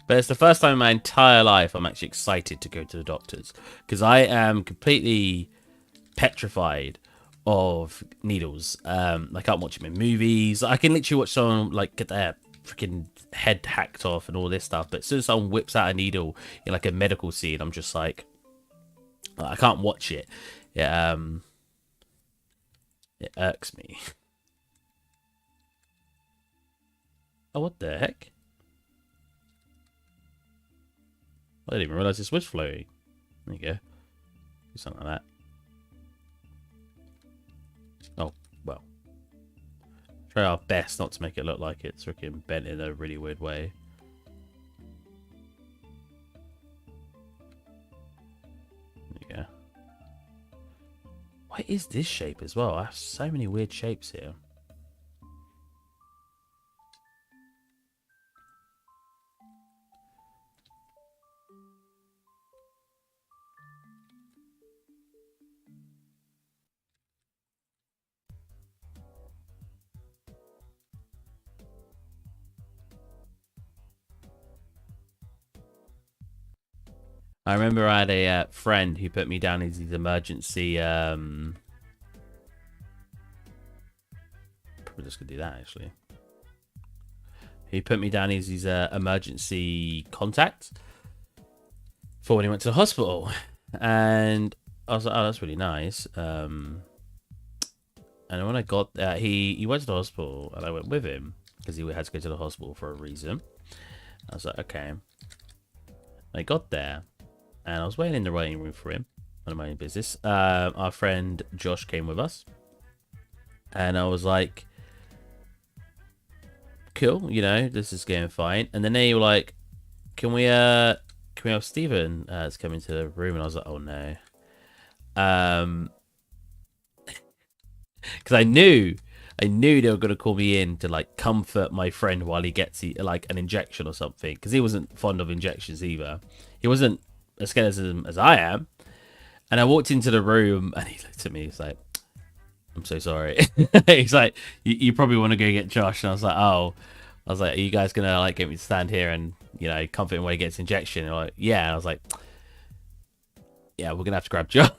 But it's the first time in my entire life I'm actually excited to go to the doctors, because I am completely petrified of needles. I can't watch them in movies. I can literally watch someone like get their freaking head hacked off and all this stuff, but as soon as someone whips out a needle in like a medical scene, I'm just like, I can't watch it. Yeah, it irks me. Oh, what the heck? I didn't even realize this was floating. There you go. Do something like that. Oh, well. Try our best not to make it look like it's freaking bent in a really weird way. There you go. What is this shape as well? I have so many weird shapes here. I remember I had a friend who put me down as his emergency. Probably just gonna do that actually. He put me down as his emergency contact for when he went to the hospital, and I was like, "Oh, that's really nice." And when I got there, he went to the hospital, and I went with him because he had to go to the hospital for a reason. I was like, "Okay." I got there, and I was waiting in the waiting room for him. None of my own business. Our friend Josh came with us, and I was like, "Cool, you know, this is going fine." And then they were like, "Can we have Steven to come into the room?" And I was like, "Oh no," because I knew they were gonna call me in to like comfort my friend while he gets like an injection or something, because he wasn't fond of injections either. He wasn't as scared as him as I am. And I walked into the room, and he looked at me. He's like, "I'm so sorry." He's like, you probably want to go get Josh." And I was like, "Oh." I was like, "Are you guys gonna like get me to stand here and, you know, comfort him while he gets injection?" And like, "Yeah." And I was like, "Yeah, we're gonna have to grab Josh."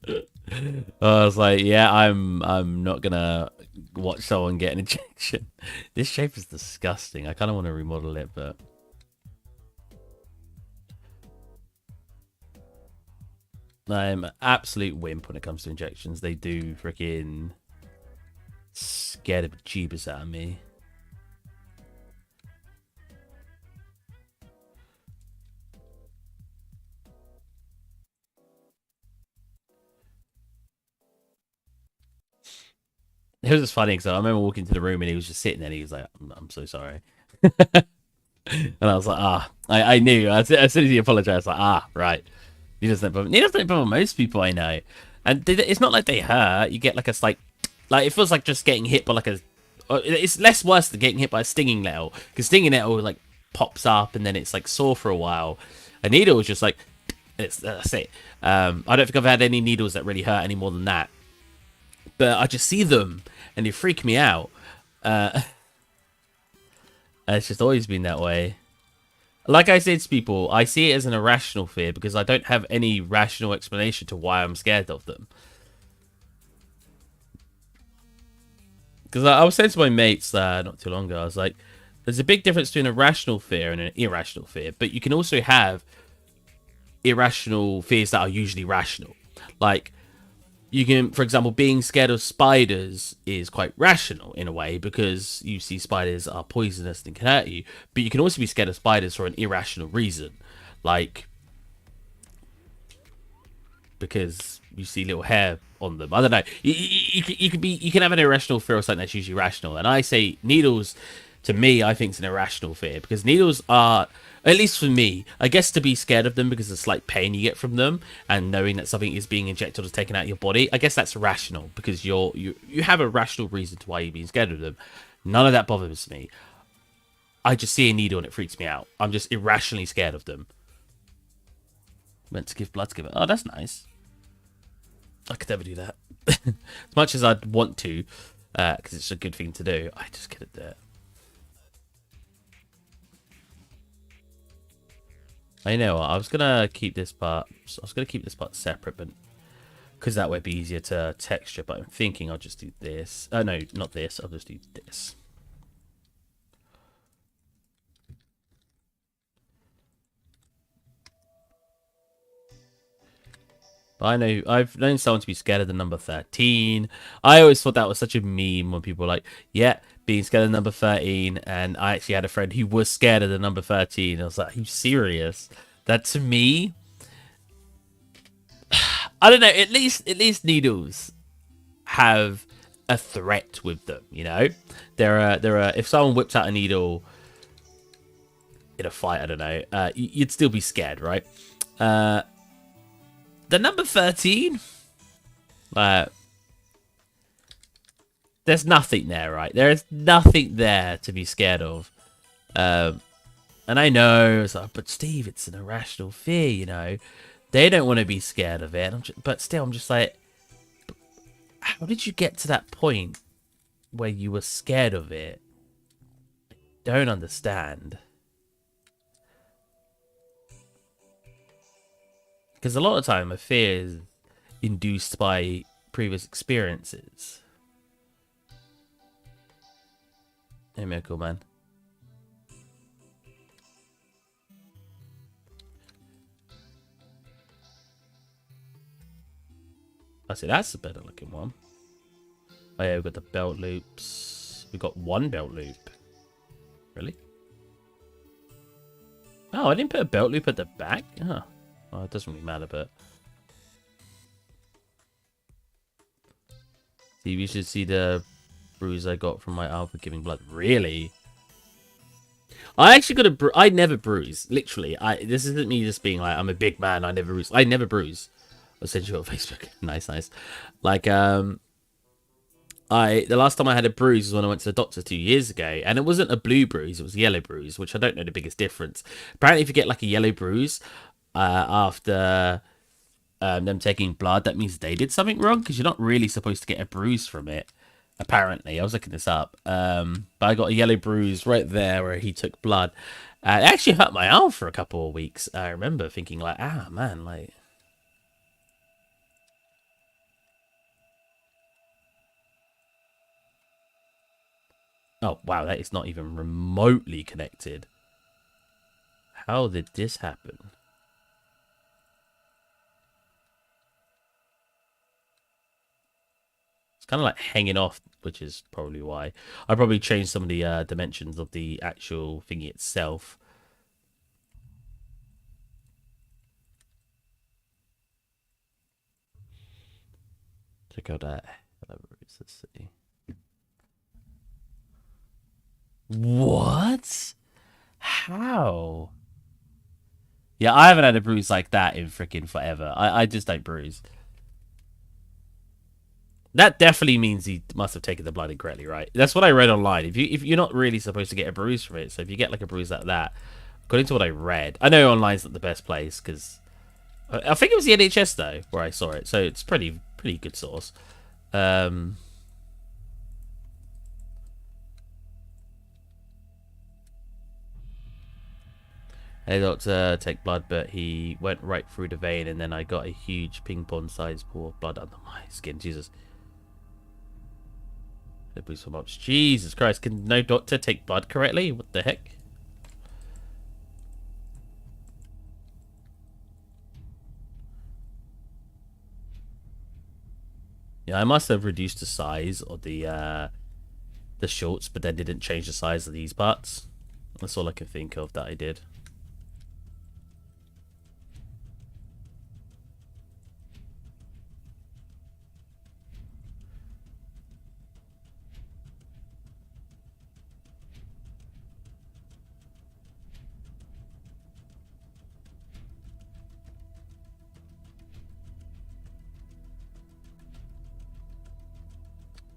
I was like, "Yeah, I'm not gonna watch someone get an injection." This shape is disgusting. I kind of want to remodel it, but I'm an absolute wimp when it comes to injections. They do freaking scared the jeebus out of me. It was just funny because I remember walking to the room and he was just sitting there and he was like, I'm so sorry." And I was like, I knew. As soon as he apologized, like, right. He doesn't bother most people I know. And it's not like they hurt. You get like a slight, like, it feels like just getting hit by like a, it's less worse than getting hit by a stinging nettle. Because stinging nettle like pops up and then it's like sore for a while. A needle was just like, that's it. I don't think I've had any needles that really hurt any more than that. But I just see them and they freak me out. It's just always been that way. Like I said to people, I see it as an irrational fear because I don't have any rational explanation to why I'm scared of them. Because I was saying to my mates not too long ago, I was like, there's a big difference between a rational fear and an irrational fear, but you can also have irrational fears that are usually rational. Like, you can, for example, being scared of spiders is quite rational in a way because you see spiders are poisonous and can hurt you. But you can also be scared of spiders for an irrational reason, like because you see little hair on them. I don't know. You can have an irrational fear of something that's usually rational. And I say needles, to me, I think it's an irrational fear because needles are, at least for me, I guess, to be scared of them because of the slight pain you get from them and knowing that something is being injected or taken out of your body. I guess that's rational because you have a rational reason to why you're being scared of them. None of that bothers me. I just see a needle and it freaks me out. I'm just irrationally scared of them. Meant to give blood to give it. Oh, that's nice. I could never do that. As much as I'd want to, because it's a good thing to do, I just couldn't do it. I know what, I was gonna keep this part. Separate, but because that would be easier to texture. But I'm thinking I'll just do this. No, not this. I'll just do this. But I know I've known someone to be scared of the number 13. I always thought that was such a meme when people were like, "Yeah, being scared of number 13, and I actually had a friend who was scared of the number 13. I was like, are you serious? That to me, I don't know, at least needles have a threat with them, you know? There are if someone whips out a needle in a fight, I don't know, you'd still be scared, right? The number 13, there's nothing there, right? There is nothing there to be scared of. And I know, it's like, but Steve, it's an irrational fear, you know? They don't want to be scared of it. But still, I'm just like, how did you get to that point where you were scared of it? Don't understand. Because a lot of time, a fear is induced by previous experiences. Hey, Miracle Man. I see, that's a better looking one. Oh yeah, we've got the belt loops. We've got one belt loop. Really? Oh, I didn't put a belt loop at the back? Huh. Oh, it doesn't really matter, but... See, we should see the bruise I got from my alpha giving blood. Really? I actually got a I never bruise. Literally. This isn't me just being like, I'm a big man, I never bruise. I never bruise. I'll send you on Facebook. Nice. Like, the last time I had a bruise was when I went to the doctor 2 years ago, and it wasn't a blue bruise, it was a yellow bruise, which I don't know the biggest difference. Apparently, if you get like a yellow bruise after them taking blood, that means they did something wrong, because you're not really supposed to get a bruise from it. Apparently, I was looking this up, but I got a yellow bruise right there where he took blood. It actually hurt my arm for a couple of weeks. I remember thinking like, man, like... Oh, wow, that is not even remotely connected. How did this happen? It's kind of like hanging off, which is probably why. I probably changed some of the dimensions of the actual thingy itself. Check out that. Let's see. What? How? Yeah, I haven't had a bruise like that in freaking forever. I just don't bruise. That definitely means he must have taken the blood incorrectly, right? That's what I read online. If you're not really supposed to get a bruise from it, so if you get like a bruise like that, according to what I read, I know online's not the best place because I think it was the NHS though where I saw it, so it's pretty good source. Hey doctor, take blood, but he went right through the vein, and then I got a huge ping pong sized pool of blood under my skin. Jesus. It bleeds so much. Jesus Christ, can no doctor take blood correctly? What the heck? Yeah, I must have reduced the size of the shorts, but then didn't change the size of these parts. That's all I can think of that I did.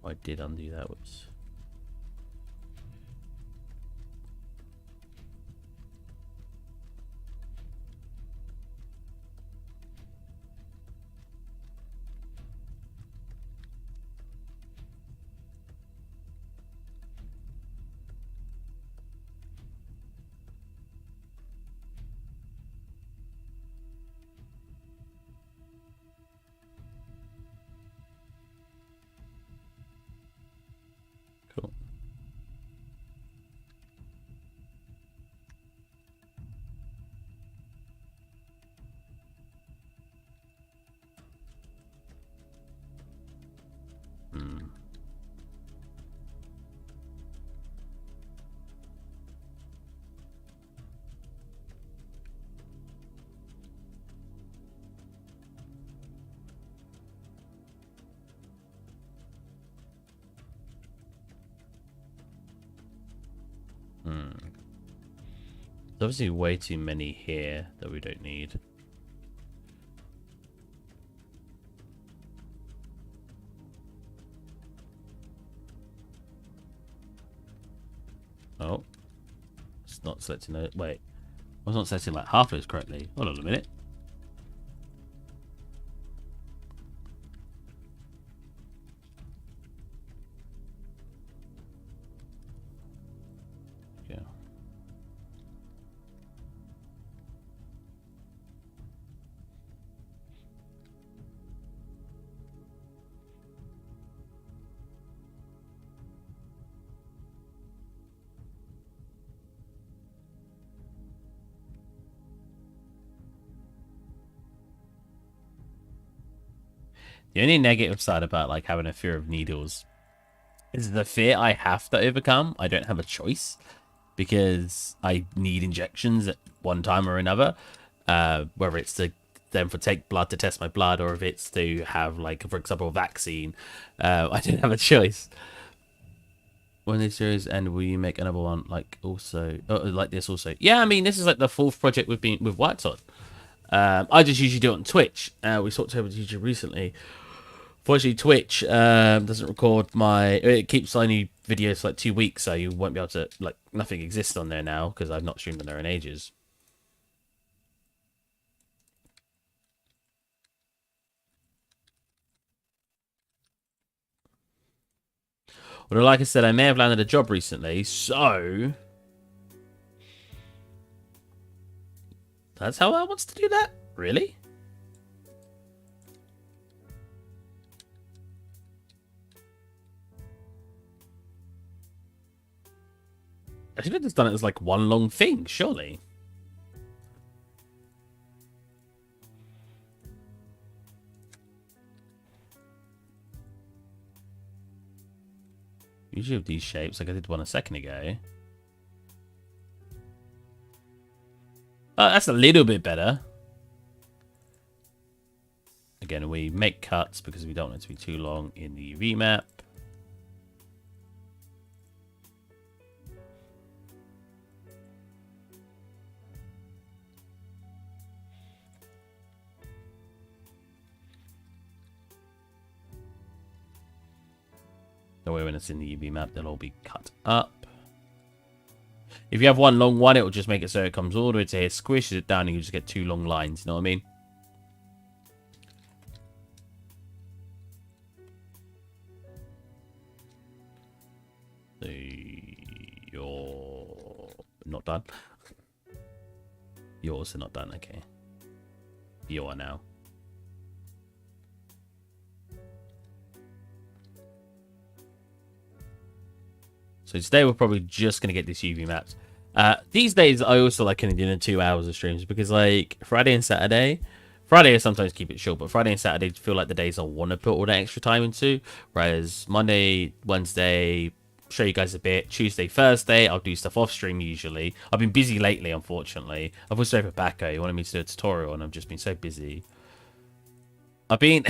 I did undo that. Whoops. There's obviously way too many here that we don't need. Oh. It's not selecting it. Wait. I was not selecting like half of those correctly. Hold on a minute. Yeah. The only negative side about like having a fear of needles is the fear I have to overcome. I don't have a choice because I need injections at one time or another. Whether it's to then for take blood to test my blood, or if it's to have like, for example, a vaccine. I don't have a choice. When this series end, will you make another one like also like this also? Yeah, I mean this is like the fourth project we've been with White on. I just usually do it on Twitch. We swapped over to YouTube recently. Fortunately, Twitch doesn't record my. It keeps only videos for like 2 weeks, so you won't be able to like. Nothing exists on there now because I've not streamed on there in ages. Well, like I said, I may have landed a job recently, so that's how I wants to do that. Really? I should have just done it as like one long thing, surely. Usually with these shapes, like I did one a second ago. Oh, that's a little bit better. Again, we make cuts because we don't want it to be too long in the UV map. That way when it's in the UV map, they'll all be cut up. If you have one long one, it will just make it so it comes all the way to here, squishes it down, and you just get 2 long lines. You know what I mean? So you're not done. You're also not done. Okay. You are now. So today we're probably just going to get this UV maps. These days I also like kind of doing 2 hours of streams because like Friday and Saturday, Friday I sometimes keep it short, but Friday and Saturday feel like the days I want to put all that extra time into. Whereas Monday, Wednesday, show you guys a bit. Tuesday, Thursday, I'll do stuff off stream usually. I've been busy lately, unfortunately. I've also over Bacco. He wanted me to do a tutorial and I've just been so busy. I've been...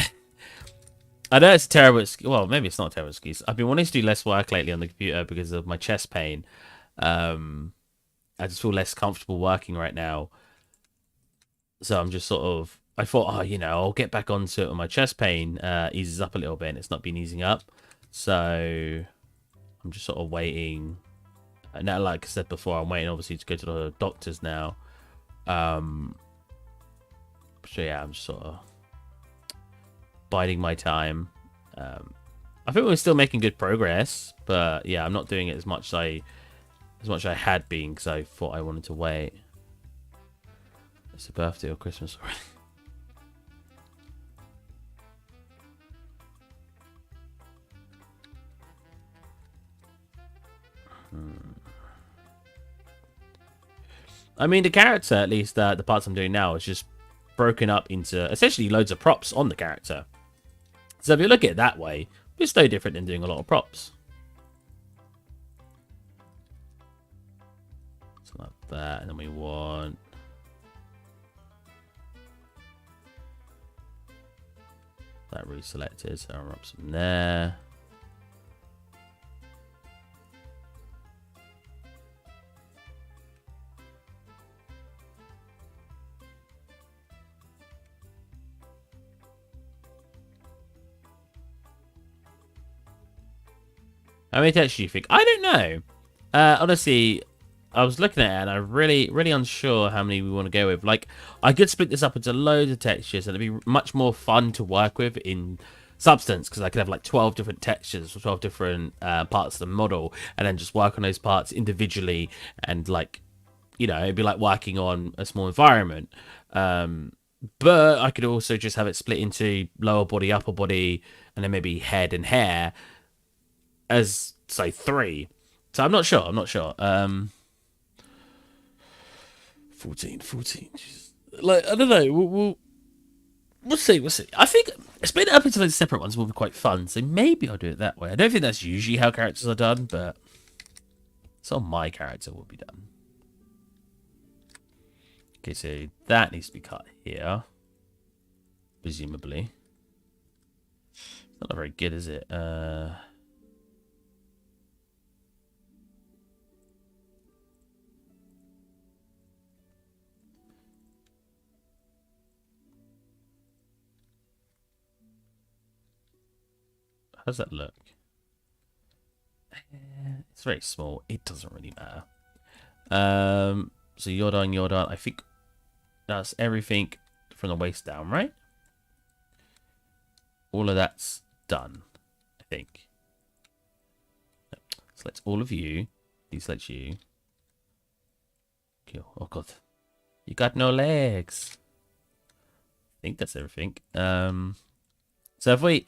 I know it's a terrible excuse. Well, maybe it's not a terrible excuse. I've been wanting to do less work lately on the computer because of my chest pain. I just feel less comfortable working right now. So I'm just sort of... I thought, oh, you know, I'll get back onto it when my chest pain eases up a little bit, and it's not been easing up. So I'm just sort of waiting. And now, like I said before, I'm waiting, obviously, to go to the doctors now. So yeah, I'm just sort of biding my time. I think we're still making good progress, but yeah, I'm not doing it as much as I had been because I thought I wanted to wait. It's a birthday or Christmas already. I mean, the character, at least the parts I'm doing now, is just broken up into essentially loads of props on the character. So if you look at it that way, it's no different than doing a lot of props. So like that, and then we want that reselected, so I'll wrap some there. How many textures do you think? I don't know. Honestly, I was looking at it and I'm really unsure how many we want to go with. Like, I could split this up into loads of textures and it'd be much more fun to work with in Substance, because I could have like 12 different textures or 12 different parts of the model and then just work on those parts individually, and like, you know, it'd be like working on a small environment. But I could also just have it split into lower body, upper body, and then maybe head and hair as, say, 3. So I'm not sure. 14. Like, I don't know. We'll see. I think split it up into those separate ones will be quite fun. So maybe I'll do it that way. I don't think that's usually how characters are done, but it's how my character will be done. Okay, so that needs to be cut here, presumably. Not very good, is it? How's that look? It's very small. It doesn't really matter. So you're done. I think that's everything from the waist down, right? All of that's done, I think. Select all of you. Deselect you. Kill. Oh god, you got no legs. I think that's everything. So if we,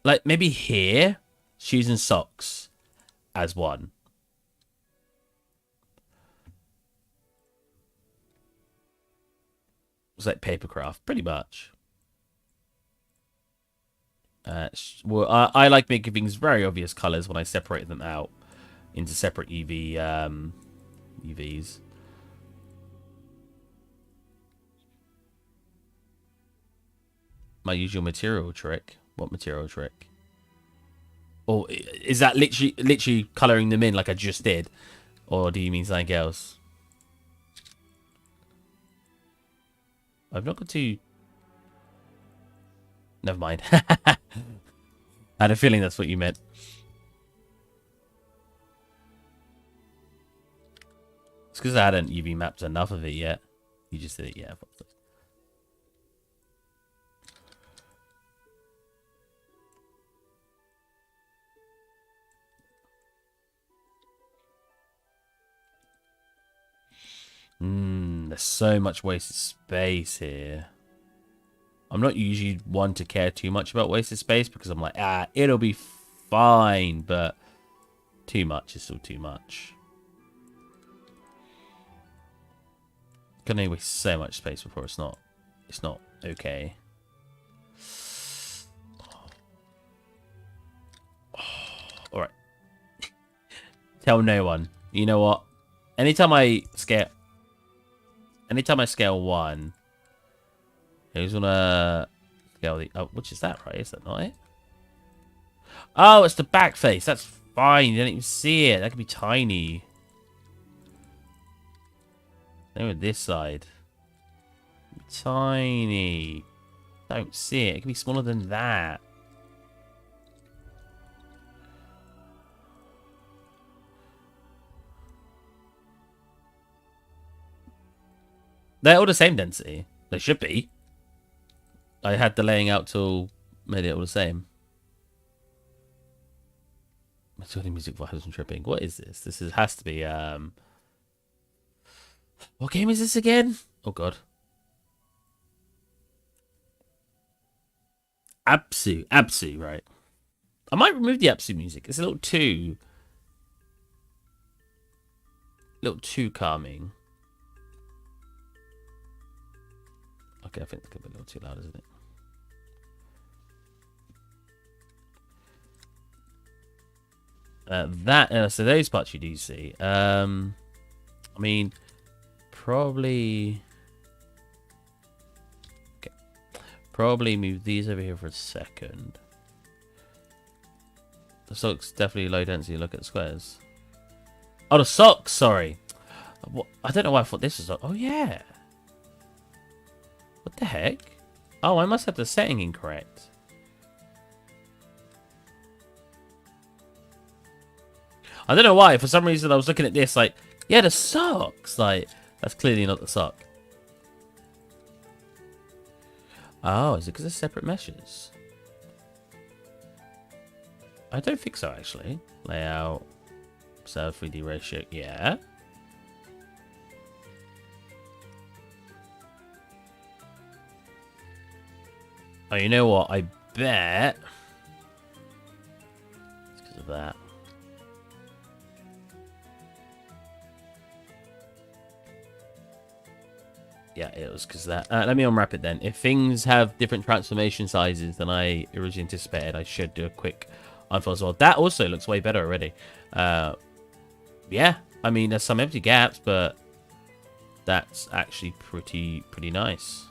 like, maybe here, shoes and socks as one. It's like papercraft, pretty much. Well, I like making things very obvious colors when I separate them out into separate UVs. My usual material trick. What material trick? Or is that literally colouring them in like I just did? Or do you mean something else? I've not got to... Never mind. I had a feeling that's what you meant. It's because I hadn't UV mapped enough of it yet. You just did it, yeah. There's so much wasted space here. I'm not usually one to care too much about wasted space because I'm like, it'll be fine, but too much is still too much. Gonna waste so much space before it's not okay. Alright. Tell no one. You know what? Anytime I scale 1, who's gonna scale the... Oh, which is that, right? Is that not it? Oh, it's the back face. That's fine. You didn't even see it. That could be tiny. Same with this side. Tiny. Don't see it. It could be smaller than that. They're all the same density. They should be. I had the laying out tool, made it all the same. Majority music vibes and tripping. What is this? This has to be what game is this again? Oh god. Absu, right. I might remove the Absu music. It's a little too calming. Okay, I think it's a little too loud, isn't it? So those parts you do see. I mean, probably... Okay. Probably move these over here for a second. The socks definitely low density. Look at the squares. Oh, the socks, sorry. What? I don't know why I thought this was... Oh, yeah. What the heck? Oh, I must have the setting incorrect. I don't know why. For some reason, I was looking at this like, yeah, the socks. Like, that's clearly not the sock. Oh, is it because they're separate meshes? I don't think so, actually. Layout, so 3D ratio, yeah. Oh, you know what? I bet it's because of that. Yeah, it was because of that. Let me unwrap it then. If things have different transformation sizes than I originally anticipated, I should do a quick unfold as well. That also looks way better already. Yeah, I mean, there's some empty gaps, but that's actually pretty nice.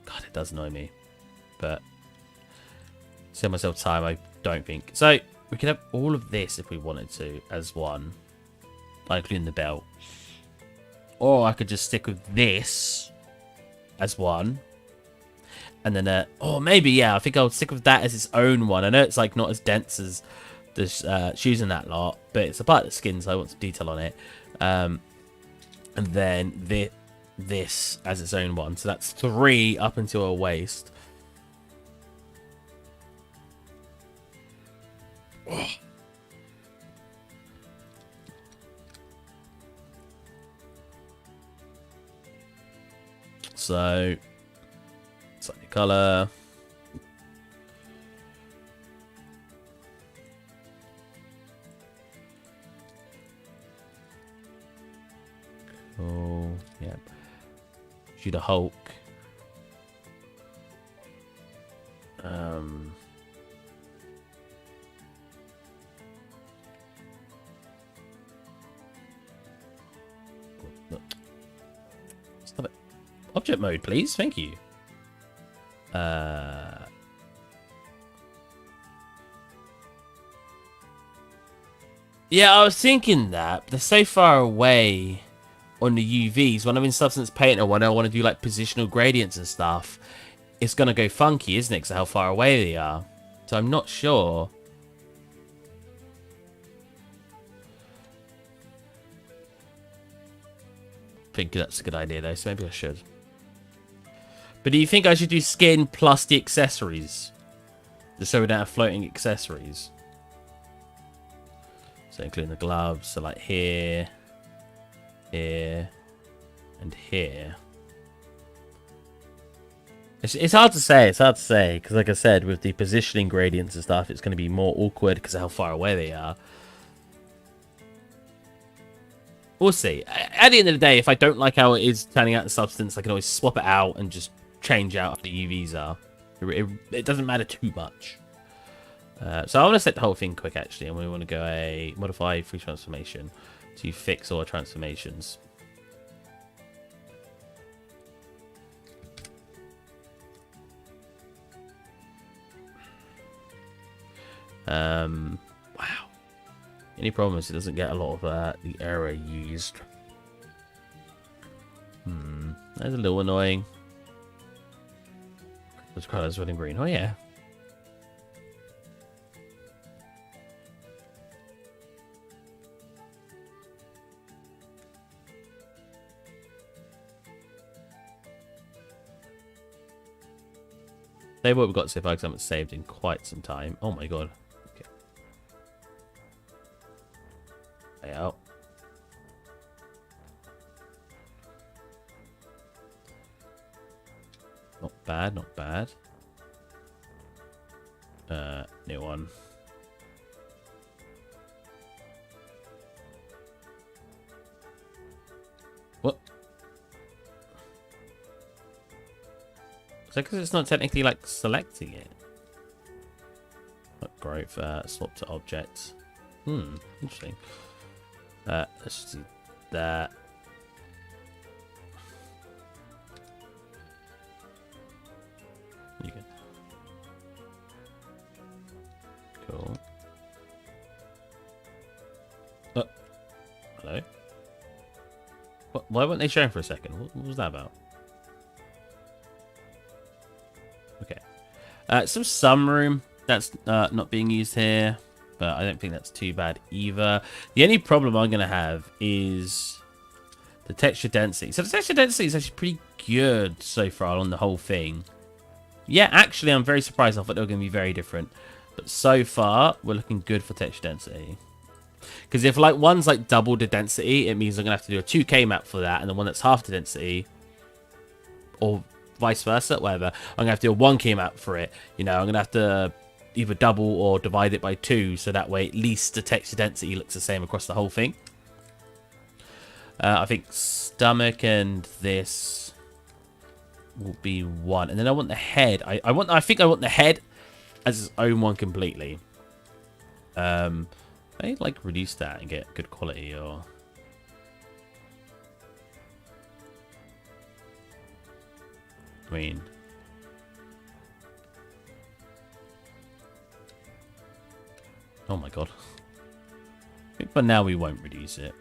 God, it does annoy me, but save myself time, I don't think. So we could have all of this if we wanted to as one, including the belt. Or I could just stick with this as one. And then, or maybe, yeah, I think I'll stick with that as its own one. I know it's like not as dense as the shoes in that lot, but it's a part of the skin, so I want some detail on it. And then this as its own one. So that's 3 up until her waist. Oh. So, slightly color. Cool. Yeah. Shoot a Hulk. Stop it. Object mode, please. Thank you. Yeah, I was thinking that. They're so far away on the UVs. When I'm in Substance Paint or when I want to do like positional gradients and stuff, it's going to go funky, isn't it? Because of how far away they are. So I'm not sure. I think that's a good idea though, so maybe I should. But do you think I should do skin plus the accessories? Just so we don't have floating accessories. So including the gloves, so like here, here, and here. It's hard to say, because like I said, with the positioning gradients and stuff, it's going to be more awkward because of how far away they are. We'll see. At the end of the day, if I don't like how it is turning out in Substance, I can always swap it out and just change out what the UVs are. It doesn't matter too much. So I want to set the whole thing quick, actually, and we want to go a modify free transformation to fix all transformations. Wow. Any problem is it doesn't get a lot of the error used. That's a little annoying. Those colors red and green. Oh yeah. Save what we've got so far because I haven't saved in quite some time. Oh my god. Okay. Layout. Not bad, not bad. New one. What? Is that because it's not technically like selecting it? Not great for swap to objects. Interesting. Let's just do that. You go. Cool. Oh, hello. What? Why weren't they showing for a second? What was that about? Okay. Some sunroom that's not being used here. but I don't think that's too bad either. The only problem I'm going to have is the texture density. So the texture density is actually pretty good so far on the whole thing. Yeah, actually, I'm very surprised. I thought they were going to be very different. But so far, we're looking good for texture density. Because if like one's like double the density, it means I'm going to have to do a 2K map for that. And the one that's half the density, or vice versa, whatever, I'm going to have to do a 1K map for it. You know, I'm going to have to either double or divide it by 2. So that way, at least the texture density looks the same across the whole thing. I think stomach and this will be 1. And then I want the head. I think I want the head as its own one completely. I like reduce that and get good quality, or I mean, oh my god. I think for now we won't reduce it.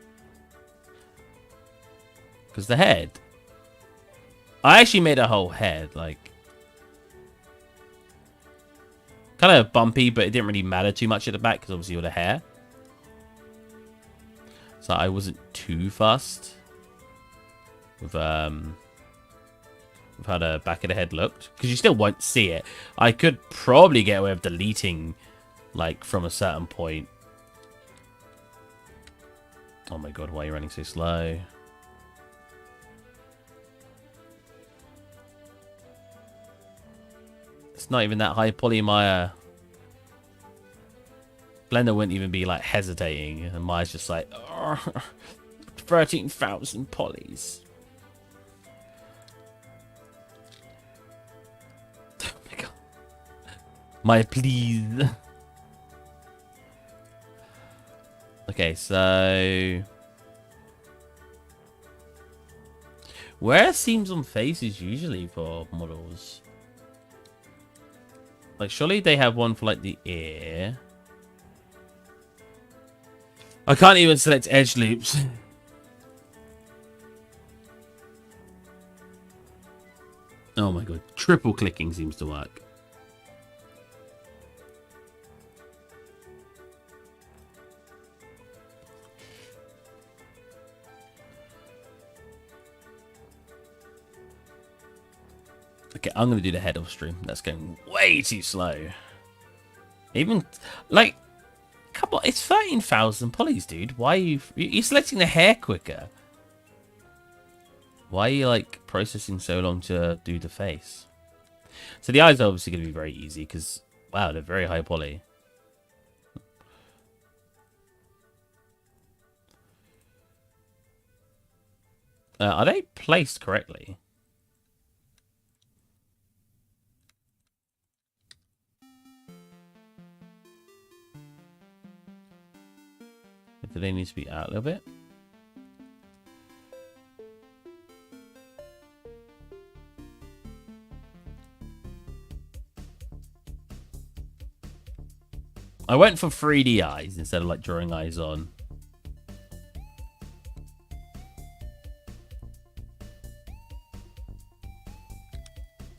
Because the head, I actually made a whole head, like, kind of bumpy, but it didn't really matter too much at the back because obviously all the hair. So I wasn't too fussed with how the back of the head looked, because you still won't see it. I could probably get away with deleting, like, from a certain point. Oh my god, why are you running so slow? It's not even that high poly, Maya. Blender wouldn't even be like hesitating, and Maya's just like 13,000 polys. Oh my god, Maya, please. Okay, so where are seams on faces usually for models? Like, surely they have one for like the ear. I can't even select edge loops. Oh my god. Triple clicking seems to work. Okay, I'm going to do the head off stream. That's going way too slow. Even, like, come on, it's 13,000 polys, dude. Why are you're selecting the hair quicker? Why are you, like, processing so long to do the face? So the eyes are obviously going to be very easy because, wow, they're very high poly. Are they placed correctly? Do they need to be out a little bit? I went for 3D eyes instead of like drawing eyes on.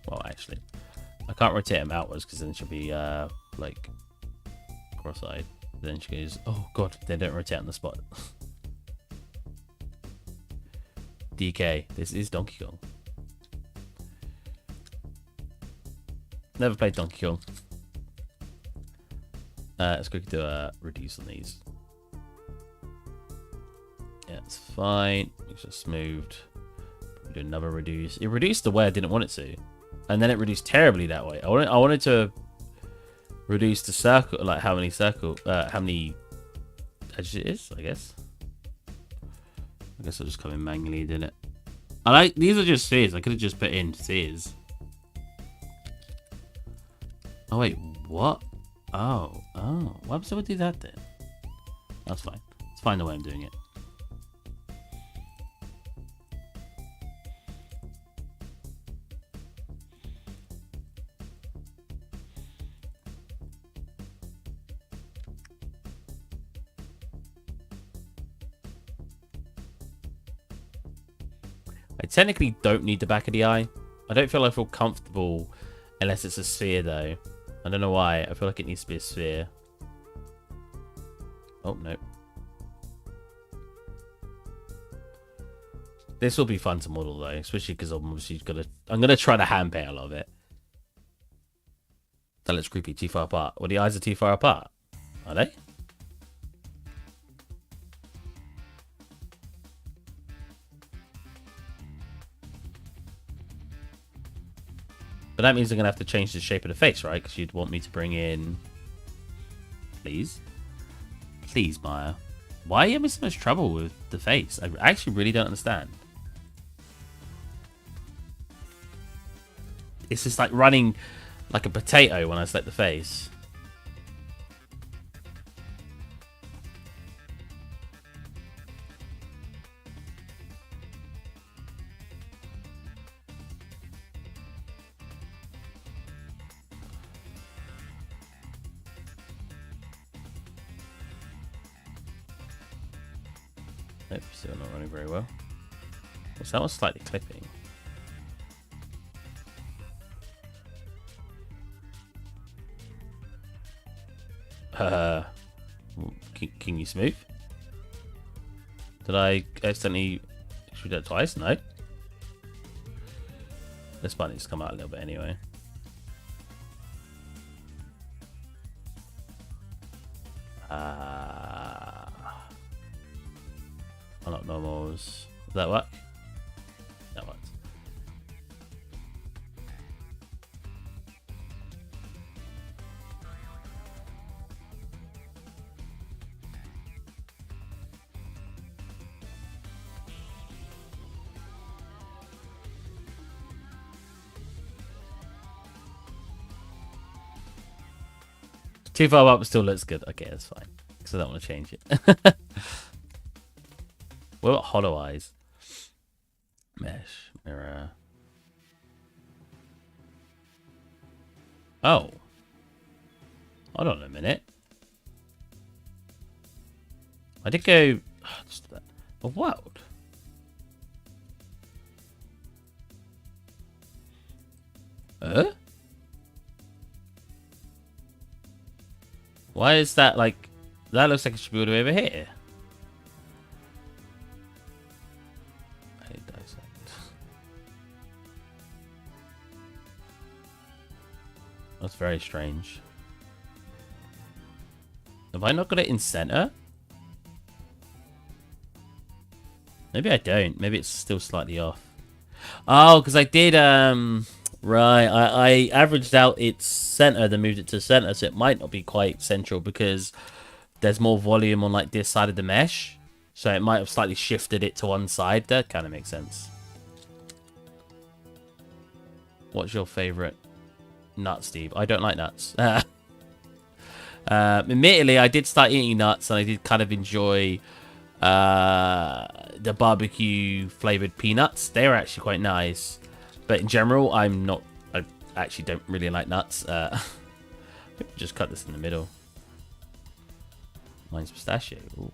Well, actually, I can't rotate them outwards because then she'll be like cross-eyed. Then she goes, oh god, they don't rotate on the spot. DK, this is Donkey Kong. Never played Donkey Kong. Let's quickly do a reduce on these. Yeah, it's fine. It's just smoothed. Do another reduce. It reduced the way I didn't want it to, and then it reduced terribly that way. I wanted to reduce the circle, like how many edges it is, I guess. I guess I'll just come in manually, didn't it? These are just spheres. I could have just put in spheres. Oh wait, what? Oh, why would I do that then? That's fine. It's fine the way I'm doing it. I technically don't need the back of the eye. I don't feel comfortable unless it's a sphere though. I don't know why. I feel like it needs to be a sphere. Oh, no. This will be fun to model, though, especially because I'm obviously I'm gonna try to hand paint a lot of it. That looks creepy. Too far apart. Well, the eyes are too far apart. Are they? But that means I'm gonna have to change the shape of the face, right? Because you'd want me to bring in... Please? Please, Maya. Why are you having so much trouble with the face? I actually really don't understand. It's just like running like a potato when I select the face. Nope, still not running very well. So that was slightly clipping. Can you smooth? Did I accidentally shoot that twice? No. This part needs to come out a little bit anyway. Unlock normals. Does that work? That works. Too far up still looks good. Okay, that's fine. Because I don't want to change it. What about hollow eyes? Mesh, mirror. Oh. Hold on a minute. I did go... A world? Why is that like... That looks like it should be all the way over here. That's very strange. Have I not got it in center? Maybe I don't. Maybe it's still slightly off. Oh, because I did, right. I averaged out its center, then moved it to center, so it might not be quite central because there's more volume on like this side of the mesh. So it might have slightly shifted it to one side. That kind of makes sense. What's your favorite nut, Steve? I don't like nuts. Admittedly, I did start eating nuts and I did kind of enjoy the barbecue flavored peanuts. They were actually quite nice. But in general, I actually don't really like nuts. Just cut this in the middle. Mine's pistachio. Ooh.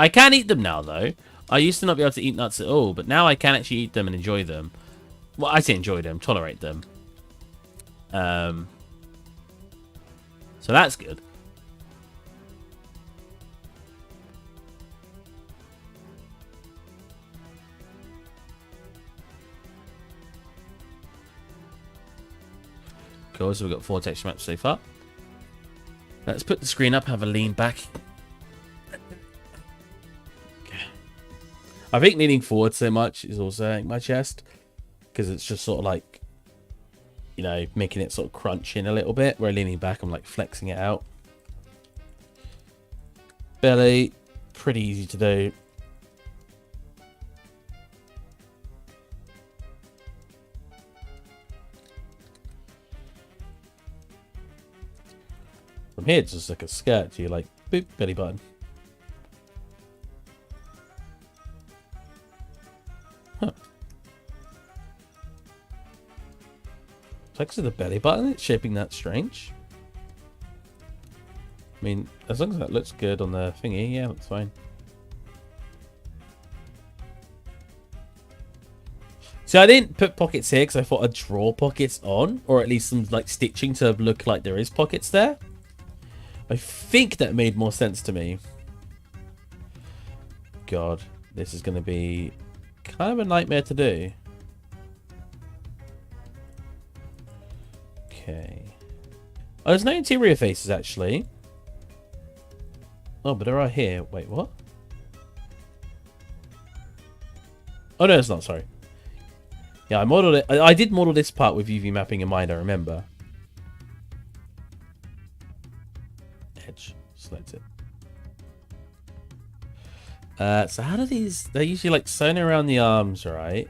I can eat them now, though. I used to not be able to eat nuts at all, but now I can actually eat them and enjoy them. Well, I say enjoy them, tolerate them. So that's good. Cool, so we've got 4 texture maps so far. Let's put the screen up, have a lean back. Okay. I think leaning forward so much is also hurting my chest. Because it's just sort of like, you know, making it sort of crunch in a little bit. Where leaning back, I'm like flexing it out. Belly, pretty easy to do. From here, it's just like a skirt. So you're like, boop, belly button. Huh. Flex to the belly button, it's shaping that strange. I mean, as long as that looks good on the thingy, yeah, that's fine. So I didn't put pockets here because I thought I'd draw pockets on, or at least some like stitching to look like there is pockets there. I think that made more sense to me. God, this is going to be kind of a nightmare to do. Okay. Oh, there's no interior faces, actually. Oh, but there are here. Wait, what? Oh, no, it's not. Sorry. Yeah, I modeled it. I did model this part with UV mapping in mind, I remember. Edge. Select it. So how do these... They're usually like sewn around the arms, right?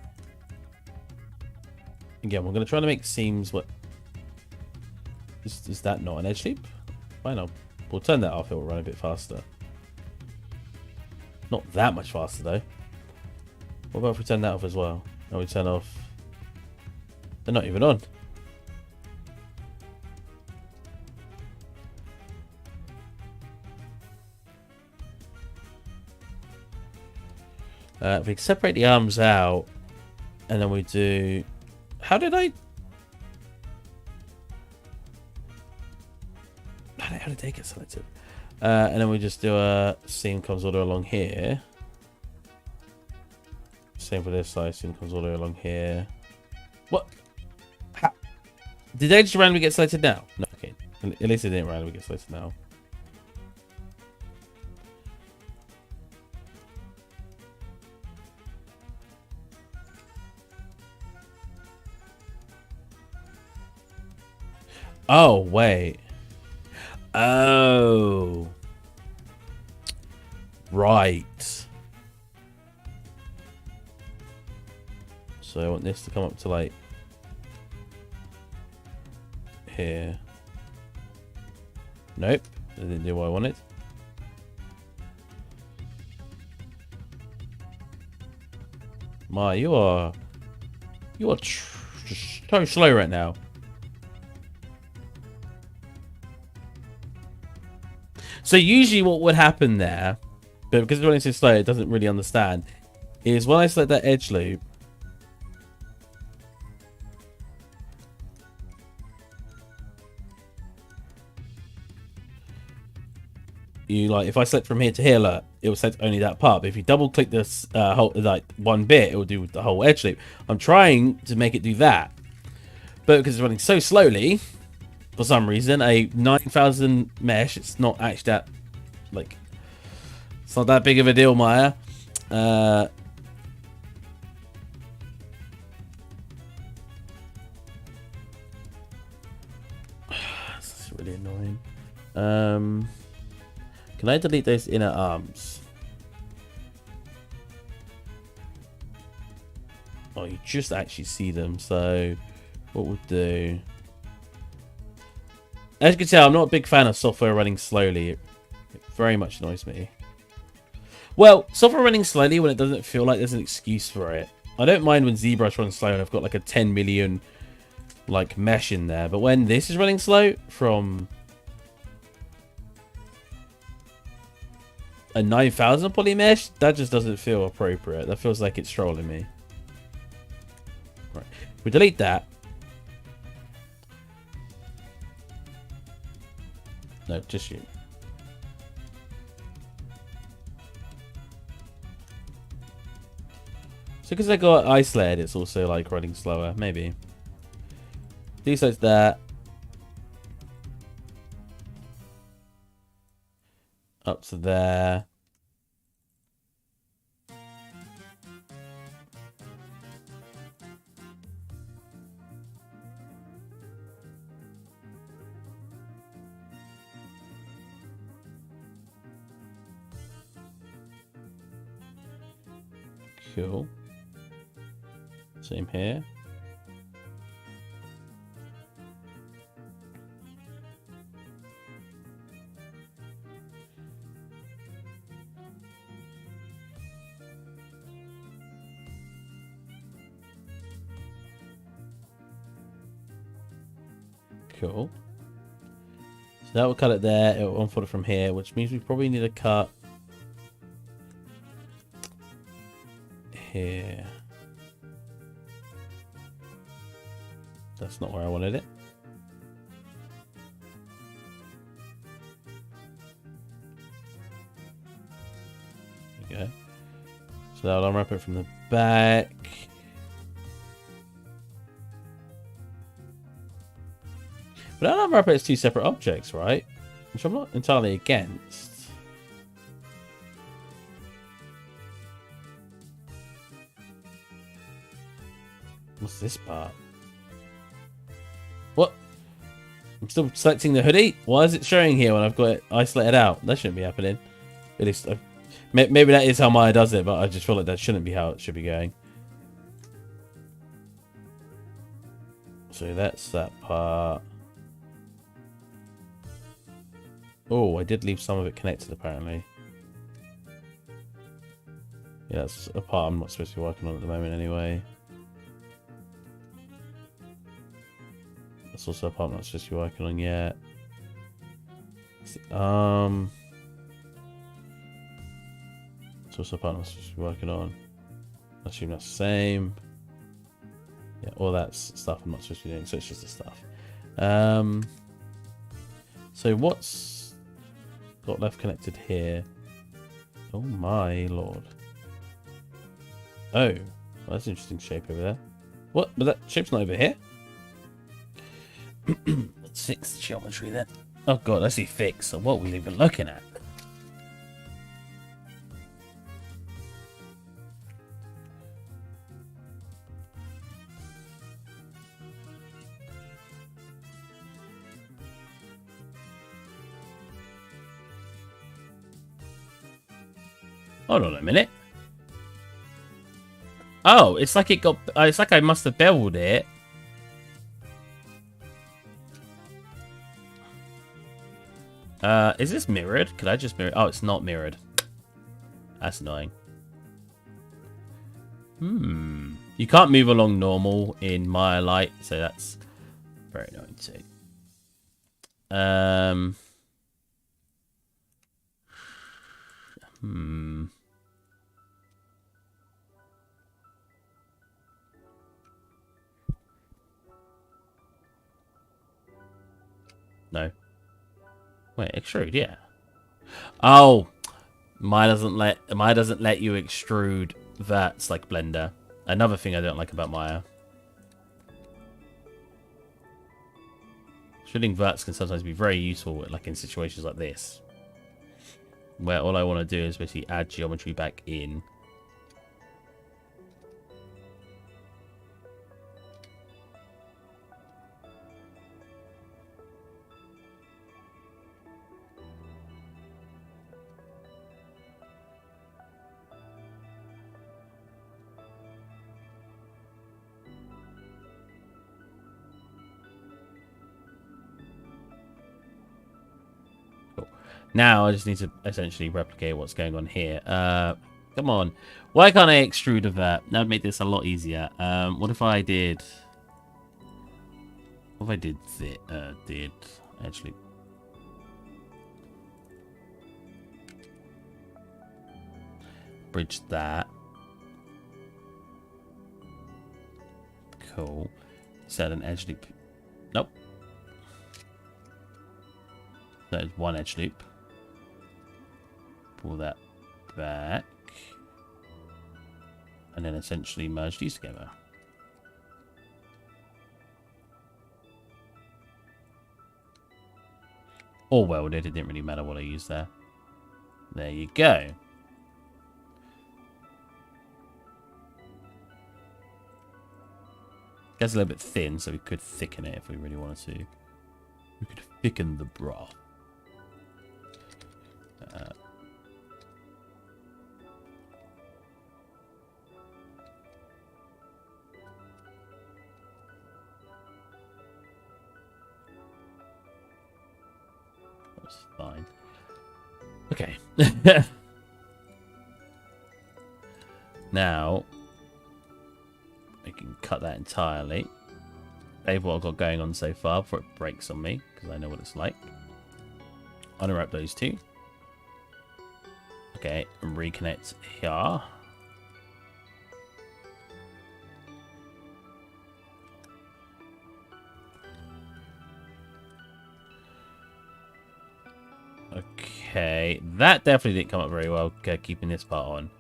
Again, we're going to try to make seams... What? Is that not an edge loop? Why not? We'll turn that off. It will run a bit faster. Not that much faster, though. What about if we turn that off as well? And we turn off... They're not even on. If we separate the arms out, and then we do... How did they get selected? And then we just do a seam comes all the way along here. Same for this side, seam comes all the way along here. What? How? Did they just randomly get selected now? No, okay. At least they didn't randomly get selected now. Oh, wait. Oh. Right. So I want this to come up to like here. Nope. I didn't do what I wanted. My, you are just so slow right now. So usually what would happen there, but because it's running so slow, it doesn't really understand, is when I select that edge loop, you like, if I select from here to here, look, it will select only that part. But if you double click this whole, like one bit, it will do the whole edge loop. I'm trying to make it do that, but because it's running so slowly, for some reason, a 9,000 mesh, it's not actually that, like, it's not that big of a deal, Maya. This is really annoying. Can I delete those inner arms? Oh, you just actually see them, so what we'll do... As you can tell, I'm not a big fan of software running slowly. It very much annoys me. Well, software running slowly when it doesn't feel like there's an excuse for it. I don't mind when ZBrush runs slow and I've got like a 10 million like mesh in there. But when this is running slow from a 9,000 poly mesh, that just doesn't feel appropriate. That feels like it's trolling me. Right. We delete that. No, just you. So because I got iSled, it's also like running slower, maybe. Deselect that. Up to there. Cool. Same here. Cool. So that will cut it there. It will unfold it from here, which means we probably need to cut here. That's not where I wanted it. we go. So I'll unwrap it from the back. But I'll unwrap it as two separate objects, right? Which I'm not entirely against. What's this part? What? I'm still selecting the hoodie? Why is it showing here when I've got it isolated out? That shouldn't be happening. At least, maybe that is how Maya does it, but I just feel like that shouldn't be how it should be going. So that's that part. Oh, I did leave some of it connected, apparently. Yeah, that's a part I'm not supposed to be working on at the moment anyway. That's also a part I'm not supposed to be working on yet. It's also a part I'm not supposed to be working on. I assume that's the same. Yeah, all that's stuff I'm not supposed to be doing, so it's just the stuff. So what's got left connected here? Oh my lord. Oh, well, that's an interesting shape over there. What? But that shape's not over here? Let's fix the geometry then. Oh god, I see fix. So what are we even looking at? Hold on a minute. Oh, it's like it got. It's like I must have beveled it. Is this mirrored? Could I just mirror? Oh, it's not mirrored. That's annoying. You can't move along normal in Maya Light, so that's very annoying too. No. Wait, extrude, yeah. Oh, Maya doesn't let you extrude verts like Blender. Another thing I don't like about Maya. Extruding verts can sometimes be very useful, like in situations like this, where all I want to do is basically add geometry back in. Now I just need to essentially replicate what's going on here. Come on. Why can't I extrude a vert? That would make this a lot easier. What if I did... What if I did actually... Bridge that. Cool. Set an edge loop. Nope. That is one edge loop. Pull that back. And then essentially merge these together. Or welded, it didn't really matter what I used there. There you go. Gets a little bit thin, so we could thicken it if we really wanted to. We could thicken the broth. That's fine. Okay. Now, I can cut that entirely. Save what I've got going on so far before it breaks on me, because I know what it's like. Unwrap those two. Okay, reconnect here. Okay, that definitely didn't come up very well. Keeping this part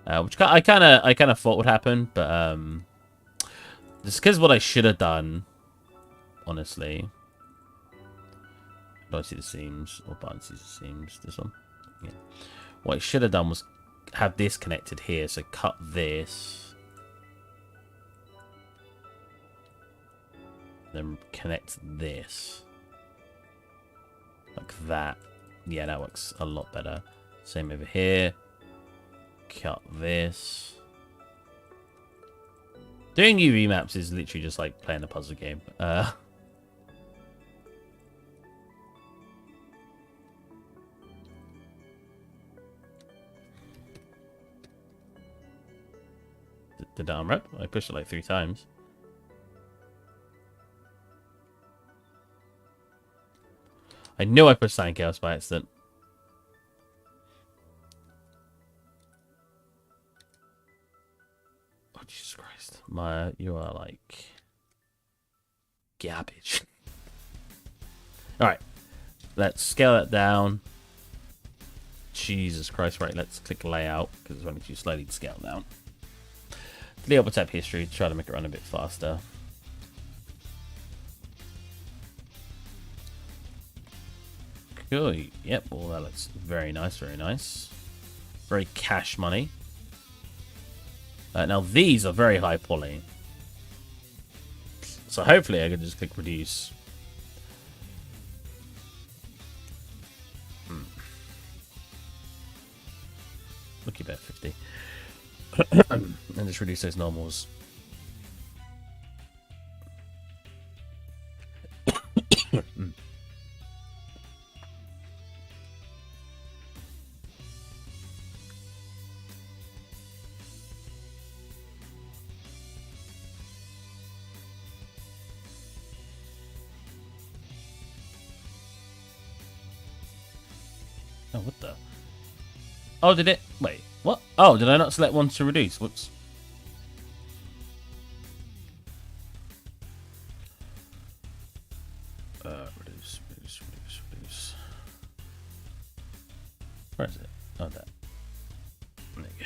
on, which I kind of thought would happen, but just because what I should have done, honestly. Do I see the seams? Or button sees the seams? This one. Yeah. What I should have done was have this connected here. So cut this, then connect this like that. Yeah, that works a lot better. Same over here. Cut this. Doing UV maps is literally just like playing a puzzle game. Did that unwrap? I pushed it like 3 times. I knew I pushed something else by accident. Oh, Jesus Christ. You are like garbage. Alright. Let's scale that down. Jesus Christ. Right, let's click layout because it's running too slowly to scale down. Delete upper tab history to try to make it run a bit faster. Cool. Yep, well, that looks very nice, very nice. Very cash money. Now, these are very high poly. So hopefully I can just click reduce. We'll keep it at 50. And just reduce those normals. Oh, what the? Oh, did it? Wait, what? Oh, did I not select one to reduce? Whoops. Reduce. Where is it? Oh, that. There you go.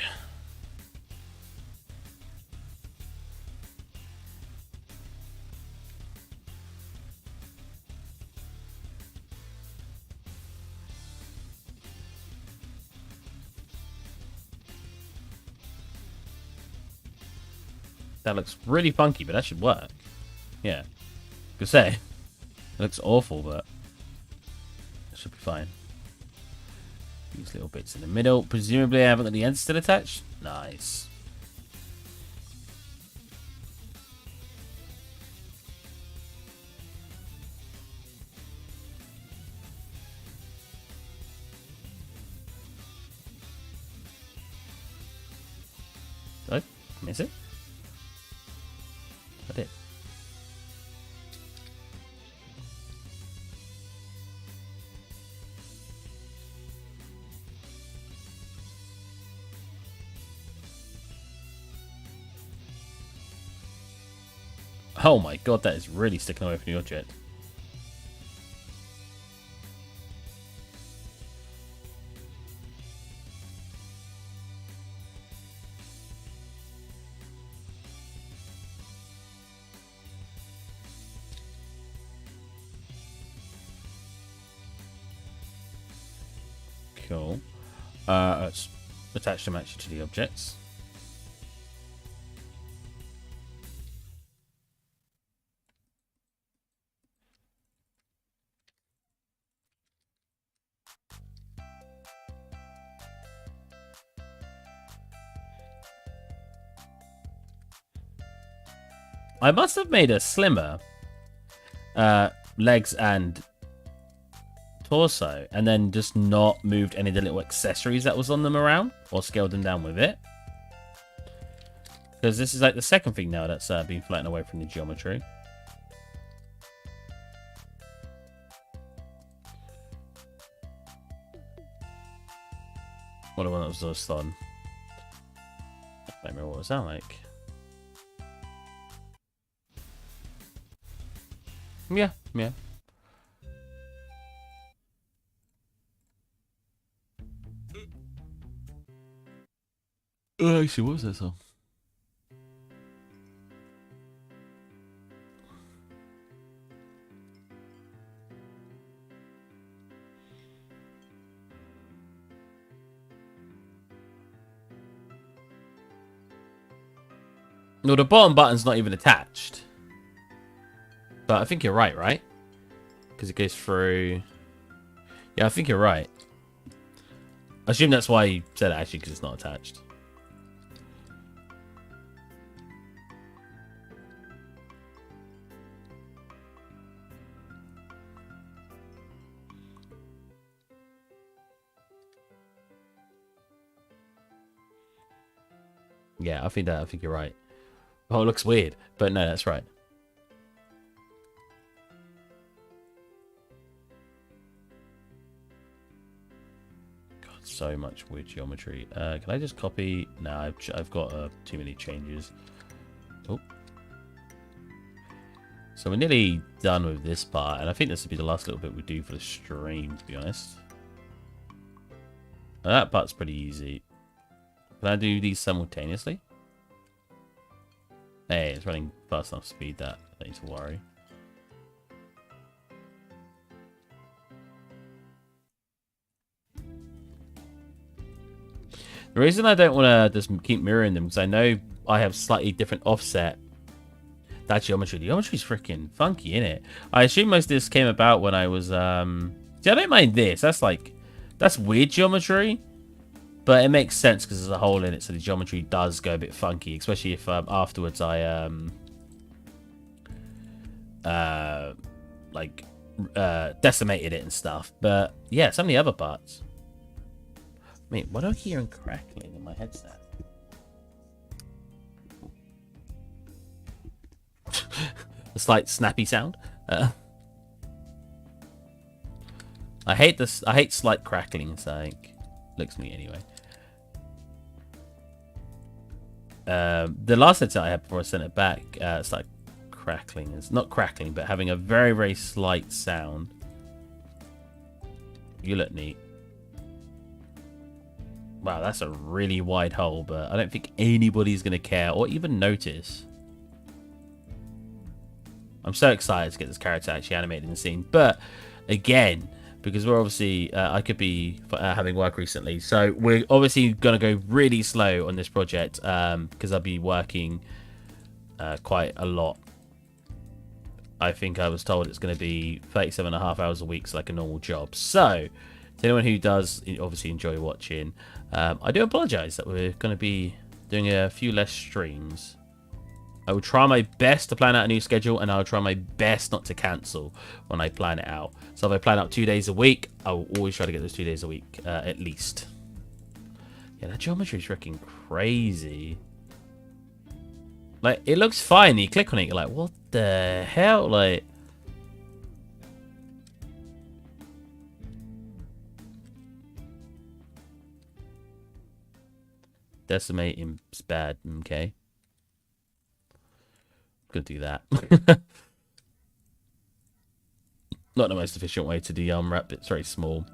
That looks really funky, but that should work. Yeah. Could say. It looks awful, but it should be fine. These little bits in the middle. Presumably I haven't got the ends still attached. Nice. Did I miss it? I did. Oh my god, that is really sticking away from the object. Cool. Let's attach them actually to the objects. I must have made a slimmer legs and torso, and then just not moved any of the little accessories that was on them around, or scaled them down with it. Because this is like the second thing now that's been floating away from the geometry. What the one that was just on. I don't remember what it was sound like. Yeah. Actually, what was that song? No, the bottom button's not even attached. But I think you're right? Because it goes through... Yeah, I think you're right. I assume that's why you said it, actually, because it's not attached. Yeah, I think you're right. Oh, it looks weird, but no, that's right. God, so much weird geometry. Can I just copy? No, I've got too many changes. Oh. So we're nearly done with this part, and I think this will be the last little bit we do for the stream, to be honest. Now, that part's pretty easy. Can I do these simultaneously? Hey, it's running fast enough speed that I don't need to worry. The reason I don't want to just keep mirroring them is I know I have slightly different offset. That geometry. The geometry's freaking funky, innit? I assume most of this came about when I was... See, I don't mind this. That's weird geometry. But it makes sense because there's a hole in it, so the geometry does go a bit funky, especially if afterwards I decimated it and stuff. But yeah, some of the other parts. Wait, what do I hear crackling in my headset? A slight snappy sound. I hate this. I hate slight crackling. It's like looks to me anyway. The last headset I had before I sent it back, it's like crackling. It's not crackling, but having a very, very slight sound. You look neat. Wow, that's a really wide hole, but I don't think anybody's going to care or even notice. I'm so excited to get this character actually animated in the scene. But, again, because we're obviously... I could be having work recently. So, we're obviously going to go really slow on this project. Because I'll be working quite a lot. I think I was told it's going to be 37.5 hours a week, so like a normal job. So, to anyone who does obviously enjoy watching, I do apologise that we're going to be doing a few less streams. I will try my best to plan out a new schedule, and I'll try my best not to cancel when I plan it out. So if I plan out 2 days a week, I will always try to get those 2 days a week, at least. Yeah, that geometry is freaking crazy. Like, it looks fine. You click on it, you're like, what the hell? Like... Decimating is bad, okay. Gonna do that. Not the most efficient way to de-unwrap. It's very small.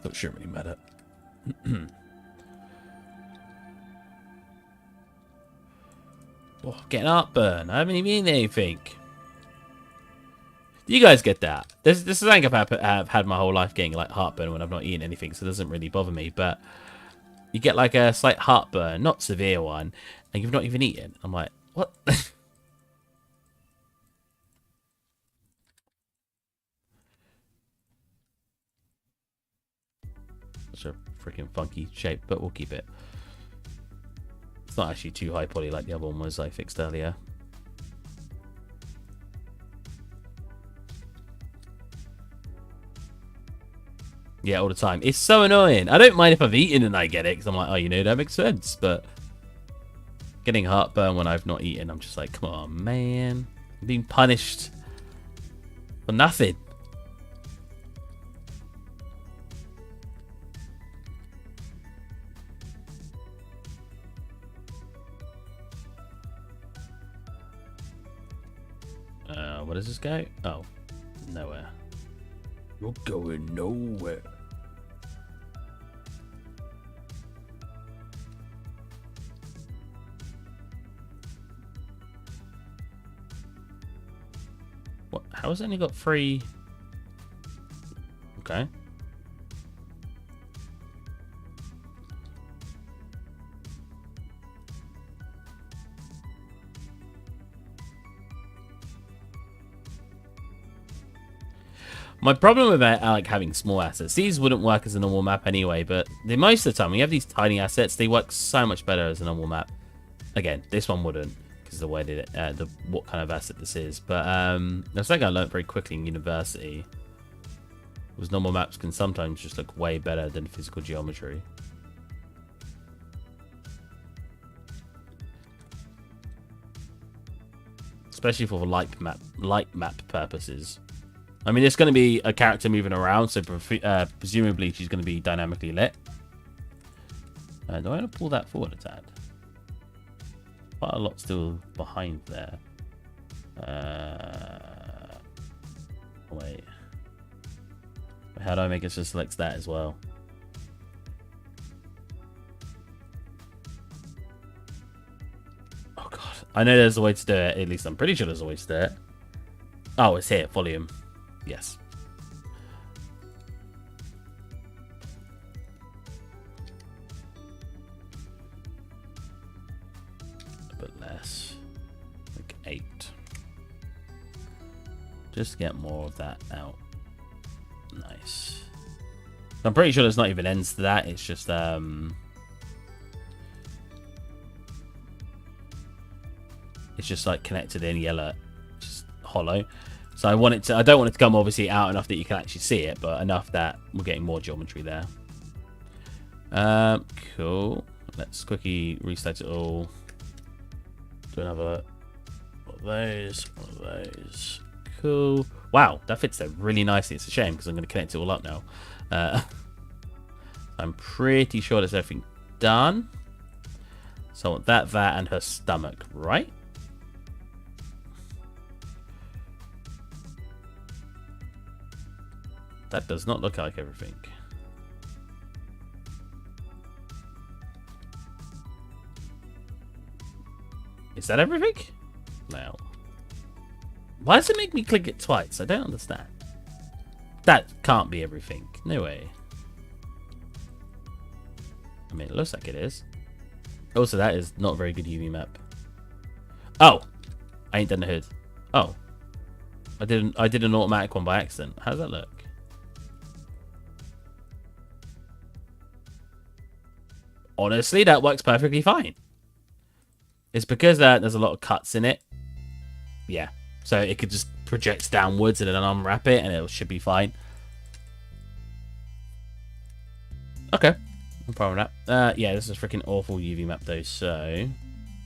So it shouldn't really matter. Oh, getting heartburn. I haven't even eaten anything. Do you guys get that? This is something I've had my whole life, getting like heartburn when I've not eaten anything, so it doesn't really bother me. But you get like a slight heartburn, not severe one, and you've not even eaten. I'm like, what? Such a freaking funky shape, but we'll keep it. It's not actually too high poly like the other one was I fixed earlier. Yeah, all the time. It's so annoying. I don't mind if I've eaten and I get it, because I'm like, oh, you know, that makes sense. But getting heartburn when I've not eaten, I'm just like, come on, man. I'm being punished for nothing. Where does this go? Oh, nowhere. You're going nowhere. How's it only got 3? Okay. My problem with like having small assets, these wouldn't work as a normal map anyway, but most of the time when you have these tiny assets, they work so much better as a normal map. Again, this one wouldn't, because the way that what kind of asset this is. But that's something I learned very quickly in university. Was normal maps can sometimes just look way better than physical geometry. Especially for light map purposes. I mean, there's going to be a character moving around, so presumably she's going to be dynamically lit. Do I want to pull that forward a tad? Quite a lot still behind there. Wait. How do I make it so it selects that as well? Oh, God. I know there's a way to do it. At least I'm pretty sure there's a way to do it. Oh, it's here. Volume. Yes. A bit less. Like 8. Just to get more of that out. Nice. I'm pretty sure there's not even ends to that. It's just it's just like connected in yellow, just hollow. So I don't want it to come obviously out enough that you can actually see it, but enough that we're getting more geometry there. Cool. Let's quickly reset it all. Do another one of those. One of those. Cool. Wow, that fits there really nicely. It's a shame because I'm going to connect it all up now. I'm pretty sure that's everything done. So I want that, and her stomach, right? That does not look like everything. Is that everything? No. Why does it make me click it twice? I don't understand. That can't be everything. No way. I mean, it looks like it is. Also, that is not a very good UV map. Oh! I ain't done the hood. Oh. I did an automatic one by accident. How does that look? Honestly, that works perfectly fine. It's because there's a lot of cuts in it. Yeah. So it could just project downwards and then unwrap it and it should be fine. Okay. No problem with that. Yeah, this is a freaking awful UV map though, so...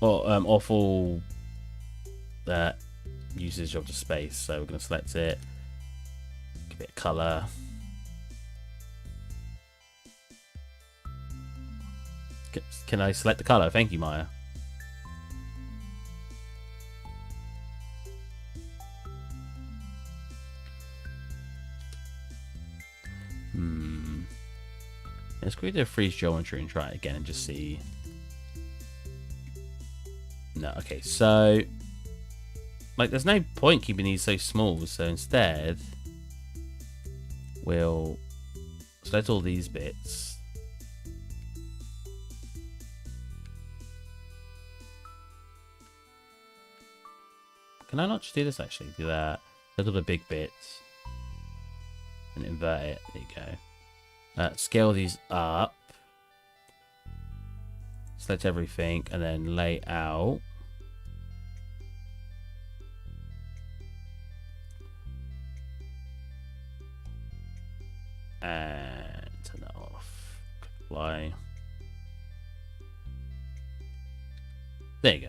awful usage of the space. So we're going to select it. Give it a colour. Can I select the colour? Thank you, Maya. Let's go to freeze geometry and try it again and just see. No, okay, so like there's no point keeping these so small, so instead we'll select all these bits. Can I not just do this actually? Do that, select all the big bits and invert it. There you go. Scale these up. Select everything and then lay out. And turn that off. Apply. There you go.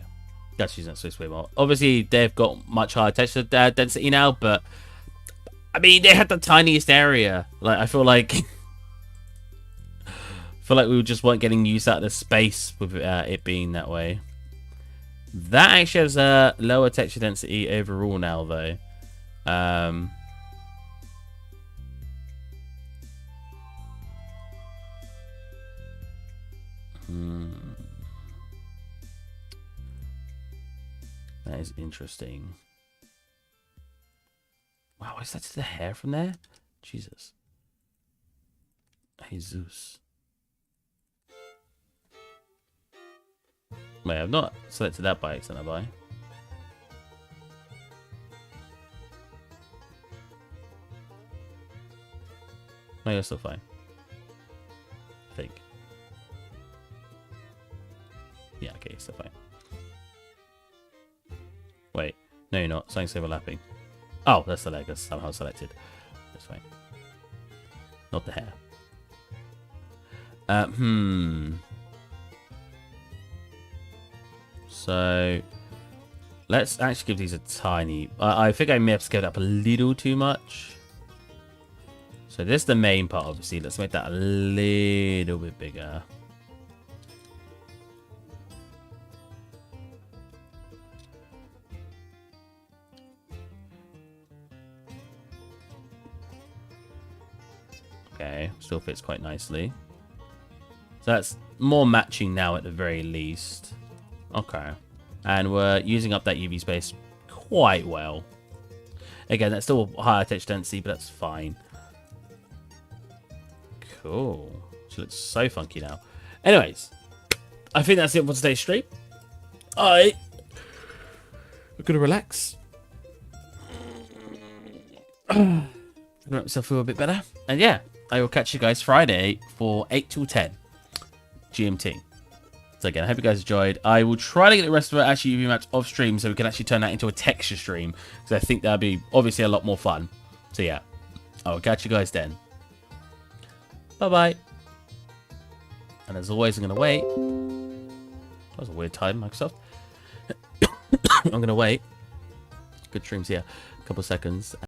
That's using that Swiss way more. Obviously, they've got much higher texture density now, but I mean, they had the tiniest area. Like, I feel like we just weren't getting used out of the space with it being that way. That actually has a lower texture density overall now, though. That is interesting. Oh, is that to the hair from there? Jesus. Jesus. Wait, I've not selected that by accident, have I? No, you're still fine. I think. Yeah, okay, still fine. Wait, no you're not. Something's overlapping. Oh, that's the leg. That's somehow selected. That's fine. Not the hair. So, let's actually give these a tiny... I think I may have scaled up a little too much. So this is the main part, obviously. Let's make that a little bit bigger. Okay, still fits quite nicely. So that's more matching now at the very least. Okay. And we're using up that UV space quite well. Again, that's still higher text density, but that's fine. Cool. She looks so funky now. Anyways, I think that's it for today's stream. I'm gonna relax. Make myself feel a bit better. And yeah, I will catch you guys Friday for 8 till 10 GMT. So again, I hope you guys enjoyed. I will try to get the rest of it actually UV maps off stream so we can actually turn that into a texture stream. Because I think that'd be obviously a lot more fun. So yeah, I will catch you guys then. Bye-bye. And as always, I'm going to wait. That was a weird time, Microsoft. I'm going to wait. Good streams here. A couple seconds.